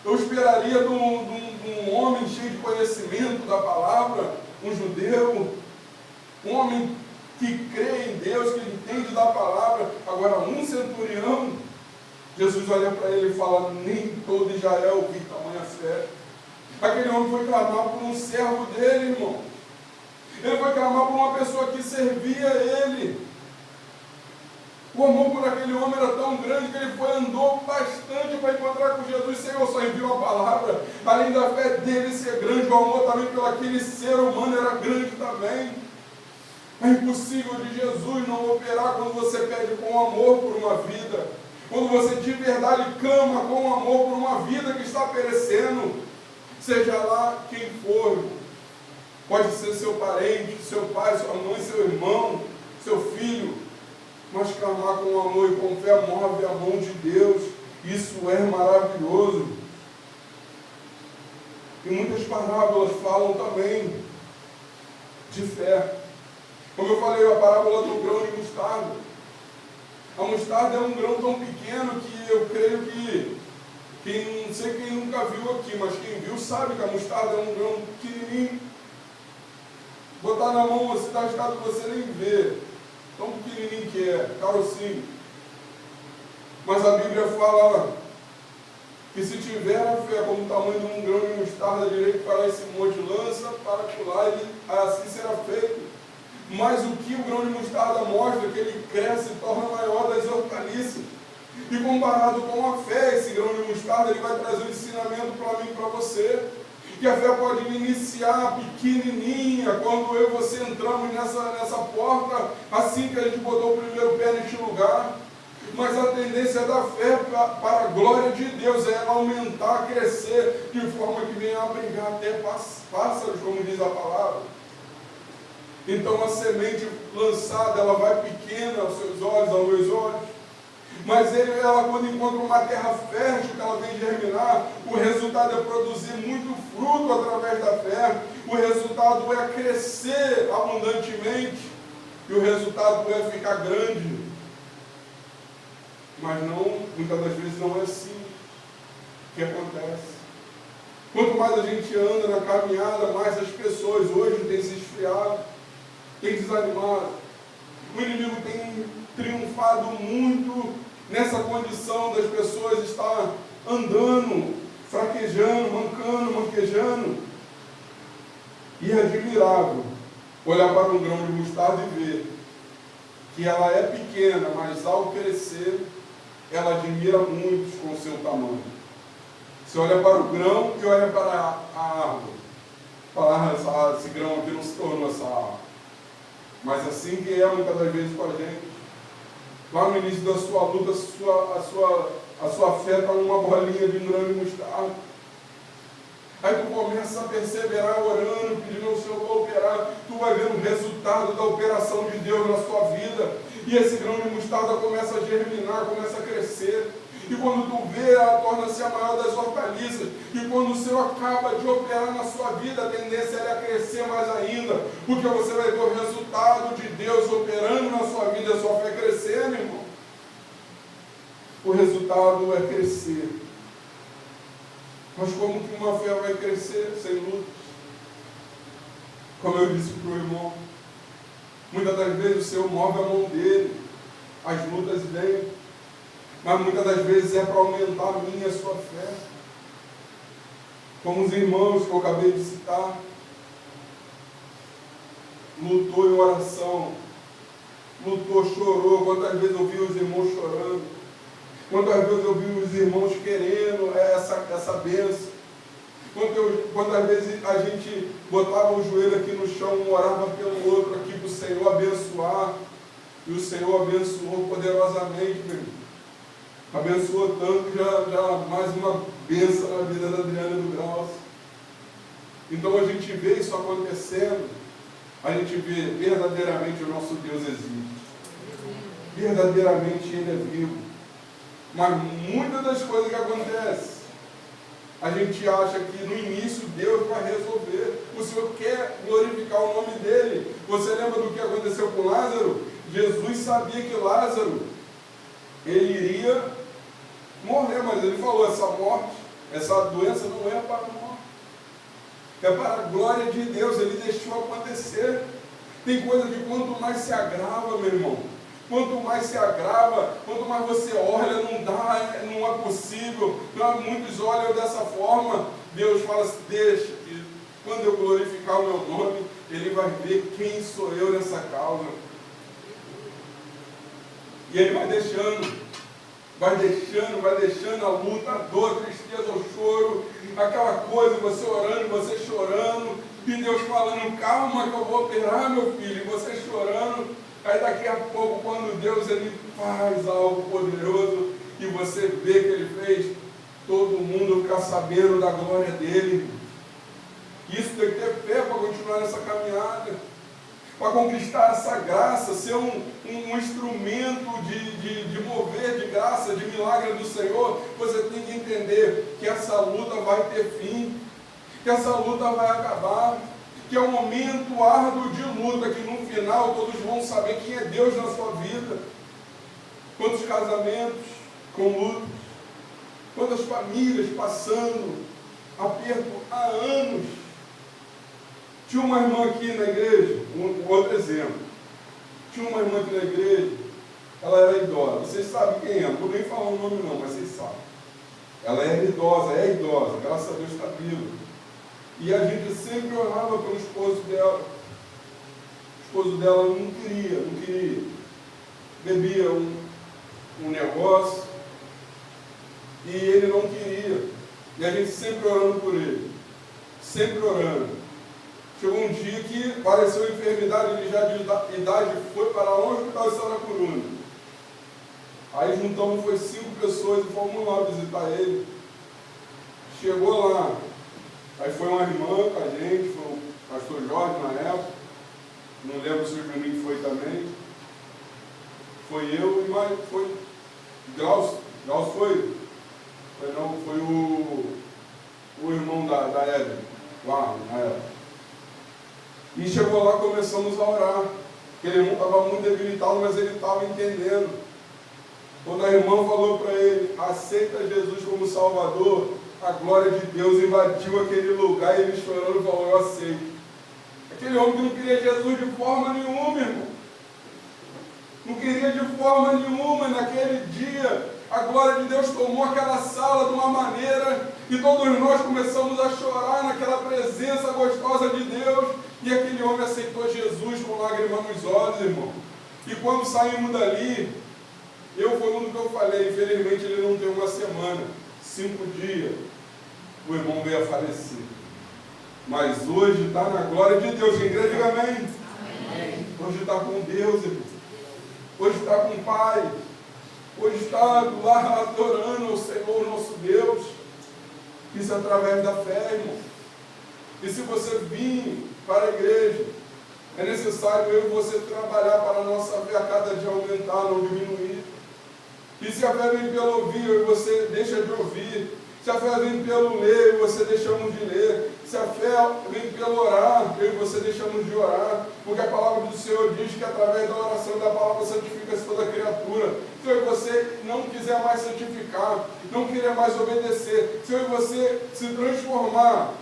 Eu esperaria de um homem cheio de conhecimento da palavra, um judeu, um homem que crê em Deus, que entende da palavra. Agora, um centurião, Jesus olha para ele e fala: nem todo Israel viu tamanha fé. Aquele homem foi clamar por um servo dele, irmão. Ele foi clamar por uma pessoa que servia ele. O amor por aquele homem era tão grande que ele andou bastante para encontrar com Jesus. Senhor, só enviou a palavra. Além da fé dele ser grande, o amor também pelo aquele ser humano era grande também. É impossível de Jesus não operar quando você pede com amor por uma vida. Quando você de verdade clama com amor por uma vida que está perecendo. Seja lá quem for. Pode ser seu parente, seu pai, sua mãe, seu irmão, seu filho. Mas clamar com amor e com fé move a mão de Deus. Isso é maravilhoso. E muitas parábolas falam também de fé. Como eu falei, a parábola do grão de mostarda. A mostarda é um grão tão pequeno que eu creio que não sei quem nunca viu aqui, mas quem viu sabe que a mostarda é um grão pequenininho. Botar na mão, você dá estado que você nem vê. Tão pequenininho que é, carocinho. Mas a Bíblia fala que se tiver a fé como o tamanho de um grão de mostarda, direito para esse monte, lança para pular, assim será feito. Mas o que o grão de mostarda mostra é que ele cresce e torna maior das hortaliças. E comparado com a fé, esse grão de mostarda, ele vai trazer um ensinamento para mim e para você. Que a fé pode iniciar pequenininha, quando eu e você entramos nessa porta, assim que a gente botou o primeiro pé neste lugar. Mas a tendência da fé para a glória de Deus é ela aumentar, crescer, de forma que venha abrigar até pássaros, como diz a palavra. Então a semente lançada, ela vai pequena aos seus olhos, aos meus olhos. Mas ela, quando encontra uma terra fértil que ela vem germinar, o resultado é produzir muito fruto através da fé. O resultado é crescer abundantemente. E o resultado é ficar grande. Mas não, muitas das vezes não é assim que acontece. Quanto mais a gente anda na caminhada, mais as pessoas hoje têm se esfriado, têm desanimado. O inimigo tem triunfado muito nessa condição das pessoas estar andando, fraquejando, manquejando. E é admirável olhar para um grão de mostarda e ver que ela é pequena, mas ao crescer, ela admira muitos com o seu tamanho. Você olha para o grão e olha para a árvore. Fala, esse grão aqui não se tornou essa árvore. Mas assim que é muitas das vezes com a gente. Lá no início da sua luta, a sua fé está numa bolinha de grão de mostarda. Aí tu começa a perseverar orando, pedindo ao Senhor para operar. Tu vai vendo o resultado da operação de Deus na sua vida. E esse grão de mostarda começa a germinar, começa a crescer. E quando tu vê, ela torna-se a maior das hortaliças. E quando o Senhor acaba de operar na sua vida, a tendência é a crescer mais ainda. Porque você vai ver o resultado de Deus operando na sua vida, a sua fé crescendo, irmão. O resultado é crescer. Mas como que uma fé vai crescer sem lutas? Como eu disse para o irmão, muitas das vezes o Senhor move a mão dele, as lutas vêm. Mas muitas das vezes é para aumentar a minha e a sua fé. Como os irmãos que eu acabei de citar, lutou em oração, lutou, chorou. Quantas vezes eu vi os irmãos chorando, quantas vezes eu vi os irmãos querendo essa bênção, quantas vezes a gente botava o joelho aqui no chão, um orava pelo outro aqui para o Senhor abençoar, e o Senhor abençoou poderosamente, meu irmão. Abençoou tanto que já mais uma bênção na vida da Adriana do Graus. Então a gente vê isso acontecendo, a gente vê verdadeiramente o nosso Deus existe. Verdadeiramente Ele é vivo. Mas muitas das coisas que acontecem, a gente acha que no início Deus vai resolver. O Senhor quer glorificar o nome dEle. Você lembra do que aconteceu com Lázaro? Jesus sabia que Lázaro, ele iria morrer, mas ele falou, essa morte, essa doença não é para a morte, é para a glória de Deus. Ele deixou acontecer. Tem coisa que quanto mais se agrava, meu irmão, quanto mais se agrava, quanto mais você olha, não dá, não é possível. Muitos olham dessa forma, Deus fala assim, deixa, Quando eu glorificar o meu nome, ele vai ver quem sou eu nessa causa. E ele vai deixando a luta, a dor, a tristeza, o choro, aquela coisa, você orando, você chorando, e Deus falando, calma que eu vou operar, meu filho, e você chorando. Aí daqui a pouco, quando Deus ele faz algo poderoso, e você vê que ele fez, todo mundo ficar sabendo da glória dele. Isso tem que ter fé para continuar nessa caminhada, para conquistar essa graça, ser um instrumento de mover de graça, de milagre do Senhor. Você tem que entender que essa luta vai ter fim, que essa luta vai acabar, que é um momento árduo de luta, que no final todos vão saber quem é Deus na sua vida. Quantos casamentos com lutas, quantas famílias passando aperto há anos. Tinha uma irmã aqui na igreja, outro exemplo. Tinha uma irmã aqui na igreja, ela era idosa. Vocês sabem quem é, não vou nem falar o nome não, mas vocês sabem. Ela é idosa, graças a Deus está viva. E a gente sempre orava pelo esposo dela. O esposo dela não queria. Bebia um negócio e ele não queria. E a gente sempre orando por ele. Sempre orando. Chegou um dia que apareceu a enfermidade, ele já de idade foi para o hospital de Saracuruna. Aí juntamos, foi 5 pessoas e fomos lá visitar ele. Chegou lá, aí foi uma irmã com a gente, foi o pastor Jorge na época, não lembro se o Juninho foi também. Foi eu e mais, foi Glaucio foi? Foi não, foi o irmão da Evelyn, lá na época. E chegou lá, começamos a orar. Aquele irmão estava muito debilitado, mas ele estava entendendo. Quando a irmã falou para ele, aceita Jesus como Salvador, a glória de Deus invadiu aquele lugar e ele chorando falou, eu aceito. Aquele homem que não queria Jesus de forma nenhuma, irmão. Não queria de forma nenhuma. Naquele dia, a glória de Deus tomou aquela sala de uma maneira e todos nós começamos a chorar naquela presença gostosa de Deus. E aquele homem aceitou Jesus com lágrimas nos olhos, irmão. E quando saímos dali, foi um do que eu falei, infelizmente ele não tem uma semana, 5 dias, o irmão veio a falecer. Mas hoje está na glória de Deus. Quem crê, diga amém. Amém. Hoje está com Deus, irmão. Hoje está com o Pai. Hoje está lá adorando ao Senhor, nosso Deus. Isso é através da fé, irmão. E se você vir para a igreja, é necessário eu e você trabalhar para a nossa fé a cada dia aumentar, não diminuir. E se a fé vem pelo ouvir, eu e você deixa de ouvir. Se a fé vem pelo ler, eu e você deixamos de ler. Se a fé vem pelo orar, eu e você deixamos de orar. Porque a palavra do Senhor diz que através da oração e da palavra santifica-se toda criatura. Se eu e você não quiser mais santificar, não querer mais obedecer, se eu e você se transformar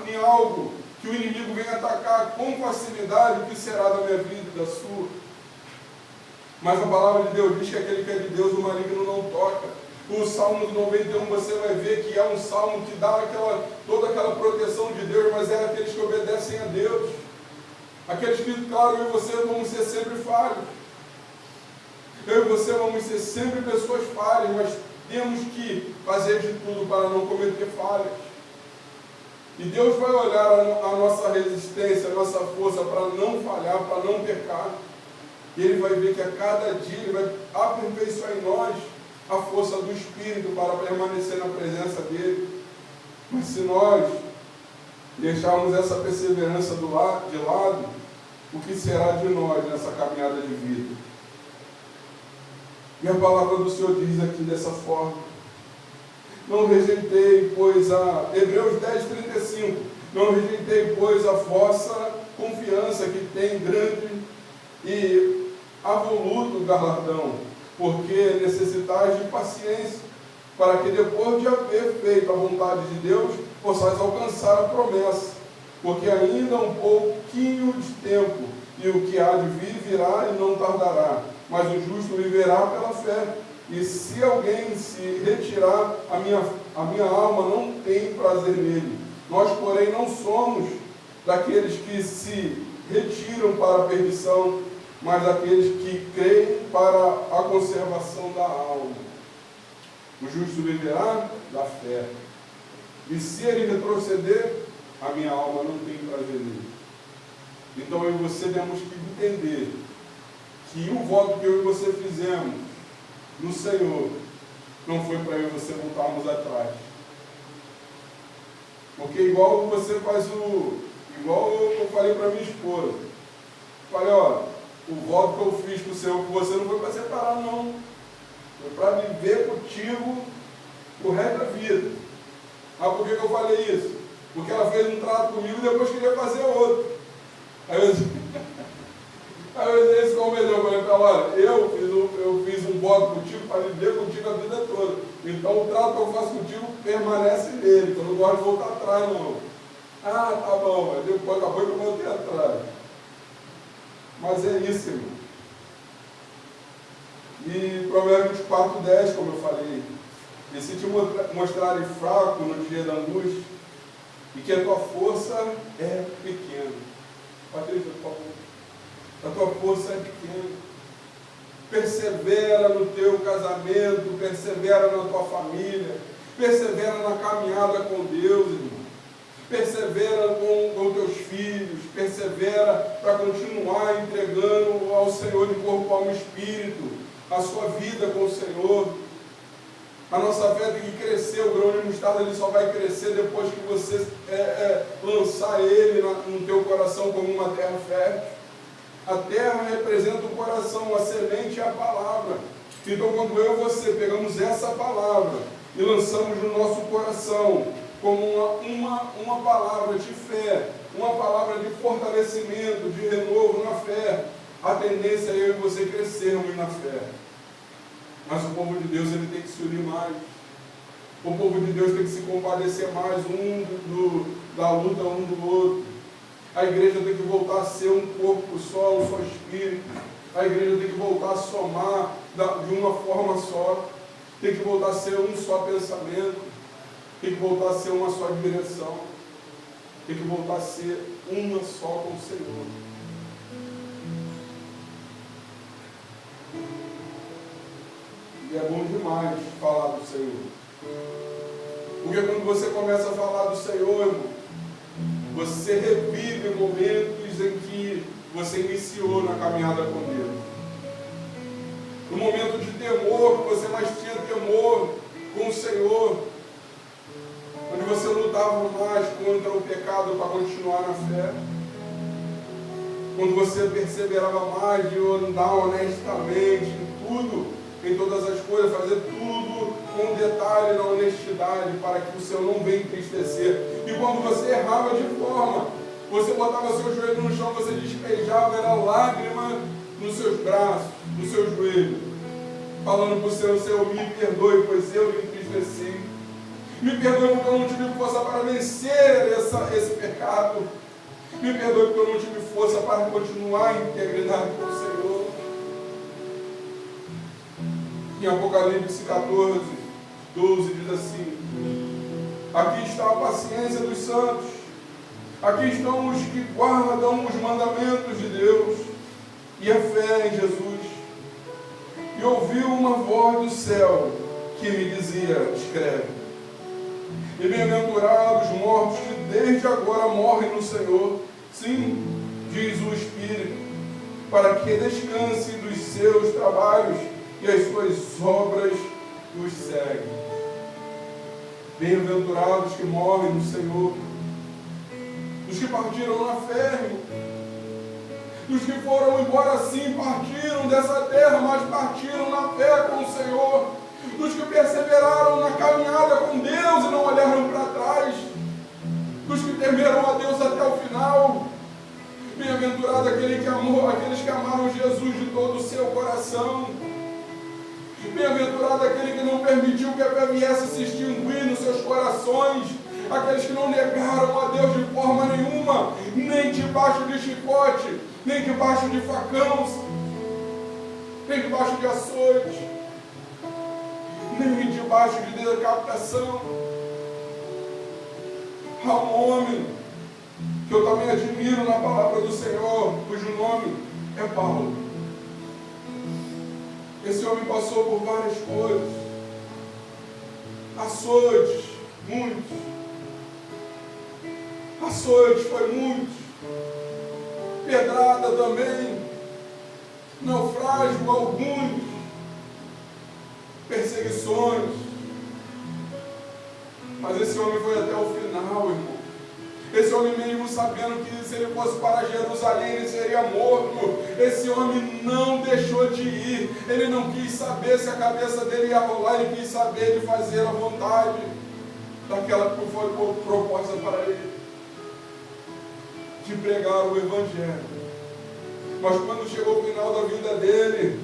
em algo que o inimigo vem atacar com facilidade, o que será da minha vida e da sua? Mas a palavra de Deus diz que aquele que é de Deus, o maligno não toca. O Salmo 91 você vai ver que é um salmo que dá toda aquela proteção de Deus, mas é aqueles que obedecem a Deus. Aqueles que, claro, eu e você vamos ser sempre falhos. Eu e você vamos ser sempre pessoas falhas, mas temos que fazer de tudo para não cometer falhas. E Deus vai olhar a nossa resistência, a nossa força para não falhar, para não pecar. E Ele vai ver que a cada dia Ele vai aperfeiçoar em nós a força do Espírito para permanecer na presença dEle. Mas se nós deixarmos essa perseverança de lado, o que será de nós nessa caminhada de vida? E a palavra do Senhor diz aqui dessa forma: não rejeitei, pois Hebreus 10:35, não rejeitei, pois a vossa confiança, que tem grande e avoluto galardão, porque necessitais de paciência, para que depois de haver feito a vontade de Deus, possais alcançar a promessa. Porque ainda um pouquinho de tempo, e o que há de vir virá e não tardará, mas o justo viverá pela fé. E se alguém se retirar, a minha alma não tem prazer nele. Nós, porém, não somos daqueles que se retiram para a perdição, mas daqueles que creem para a conservação da alma. O justo viverá da fé. E se ele retroceder, a minha alma não tem prazer nele. Então eu e você temos que entender que o voto que eu e você fizemos no Senhor não foi para eu e você voltarmos atrás. Porque igual você faz igual eu falei para minha esposa. Falei, ó, o voto que eu fiz com o Senhor com você não foi para separar, não. Foi para viver contigo o resto da vida. Ah, por que eu falei isso? Porque ela fez um trato comigo e depois queria fazer outro. Aí eu disse como melhor, eu falei para ela, olha, eu fiz um voto contigo para viver contigo a vida toda. Então o trato que eu faço contigo permanece nele, então eu não gosto de voltar atrás, não. Ah, tá bom, mas depois acabou que eu voltei atrás. Mas é isso, irmão. E Provérbios 24:10, como eu falei, e se te mostrares fraco no dia da angústia, e que a tua força é pequena. Patrícia, por favor. A tua força é pequena. Persevera no teu casamento, persevera na tua família, persevera na caminhada com Deus, irmão. Persevera com teus filhos, persevera para continuar entregando ao Senhor de corpo, alma e espírito, a sua vida com o Senhor. A nossa fé tem que crescer, o grão de mostarda ele só vai crescer depois que você lançar ele no teu coração como uma terra fértil. A terra representa o coração, a semente é a palavra. Então quando eu e você pegamos essa palavra e lançamos no nosso coração como uma palavra de fé, uma palavra de fortalecimento, de renovo na fé, a tendência é eu e você crescermos na fé. Mas o povo de Deus ele tem que se unir mais. O povo de Deus tem que se compadecer mais da luta um do outro. A igreja tem que voltar a ser um corpo só, um só espírito. A igreja tem que voltar a somar de uma forma só. Tem que voltar a ser um só pensamento. Tem que voltar a ser uma só direção. Tem que voltar a ser uma só com o Senhor. E é bom demais falar do Senhor. Porque quando você começa a falar do Senhor, irmão, você revive momentos em que você iniciou na caminhada com Deus. No momento de temor, que você mais tinha temor com o Senhor, onde você lutava mais contra o pecado para continuar na fé, quando você perseverava mais de andar honestamente em tudo, em todas as coisas, fazer tudo com detalhe na honestidade, para que o Senhor não venha entristecer. E quando você errava de forma, você botava seu joelho no chão, você despejava, era lágrima nos seus braços, nos seus joelhos, falando para o Senhor, Senhor, me perdoe, pois eu lhe entristeci. Me perdoe porque eu não tive força para vencer esse pecado. Me perdoe porque eu não tive força para continuar em integridade com o Senhor. Em Apocalipse 14, 12 diz assim: aqui está a paciência dos santos, aqui estão os que guardam os mandamentos de Deus e a fé em Jesus. E ouvi uma voz do céu que me dizia: escreve. E bem-aventurados os mortos que desde agora morrem no Senhor, sim, diz o Espírito, para que descanse dos seus trabalhos e as suas obras os seguem. Bem-aventurados que morrem no Senhor, os que partiram na fé, irmão, dos que foram embora sim, partiram dessa terra, mas partiram na fé com o Senhor, dos que perseveraram na caminhada com Deus e não olharam para trás, dos que temeram a Deus até o final. Bem-aventurado aqueles que amaram Jesus de todo o seu coração. Bem-aventurado aquele que não permitiu que a fé viesse se extinguir nos seus corações, aqueles que não negaram a Deus de forma nenhuma, nem debaixo de chicote, nem debaixo de facão, nem debaixo de açoite, nem debaixo de decapitação. Há um homem que eu também admiro na palavra do Senhor, cujo nome é Paulo. Esse homem passou por várias coisas. Açoites, muitos. Açoites foi muitos. Pedrada também. Naufrágio alguns. Perseguições. Mas esse homem foi até o final, irmão. Esse homem mesmo sabendo que se ele fosse para Jerusalém ele seria morto. Esse homem não deixou de ir. Ele não quis saber se a cabeça dele ia rolar. Ele quis saber de fazer a vontade daquela que foi proposta para ele, de pregar o Evangelho. Mas quando chegou o final da vida dele,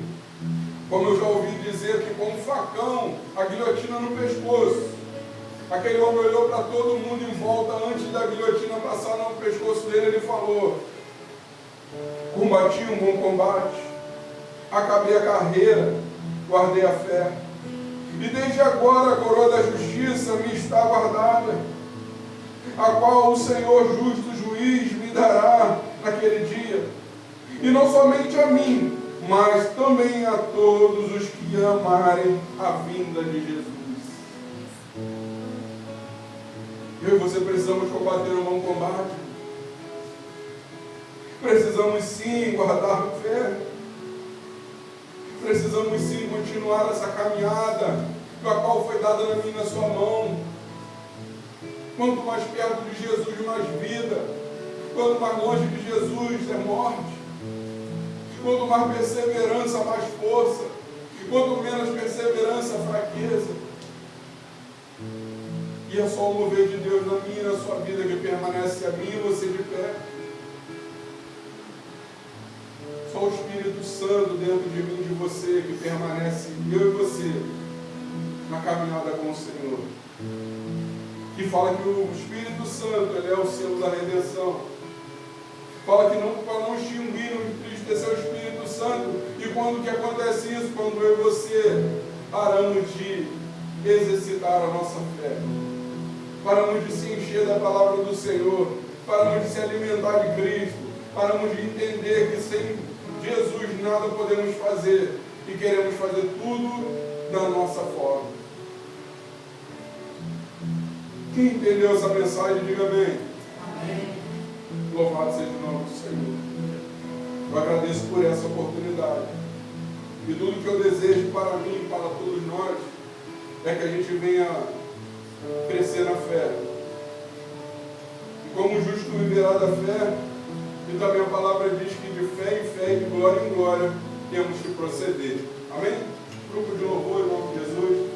como eu já ouvi dizer, que com um facão, a guilhotina no pescoço, aquele homem olhou para todo mundo em volta antes da guilhotina passar no pescoço dele. Ele falou: combati um bom combate, acabei a carreira, guardei a fé, e desde agora a coroa da justiça me está guardada, a qual o Senhor justo juiz me dará naquele dia, e não somente a mim, mas também a todos os que amarem a vinda de Jesus. Eu e você precisamos combater um bom combate. Precisamos sim guardar a fé. Precisamos sim continuar essa caminhada, a qual foi dada na minha e na sua mão. Quanto mais perto de Jesus, mais vida. Quanto mais longe de Jesus, é morte. Quanto mais perseverança, mais força. Quanto menos perseverança, fraqueza. E é só o mover de Deus na minha e na sua vida que permanece a mim e você de pé. Só o Espírito Santo dentro de mim e de você que permanece, eu e você, na caminhada com o Senhor. Que fala que o Espírito Santo, ele é o selo da redenção. Fala que não, para não extinguir, não entristecer o Espírito Santo. E quando que acontece isso? Quando eu e você paramos de exercitar a nossa fé. Paramos de se encher da palavra do Senhor. Paramos de se alimentar de Cristo. Paramos de entender que sem Jesus nada podemos fazer. E queremos fazer tudo da nossa forma. Quem entendeu essa mensagem, diga amém. Amém. Louvado seja o nome do Senhor. Eu agradeço por essa oportunidade. E tudo que eu desejo para mim e para todos nós é que a gente venha crescer na fé. E como o justo viverá da fé, e também a palavra diz que de fé em fé e de glória em glória temos que proceder. Amém? Grupo de louvor em nome de Jesus.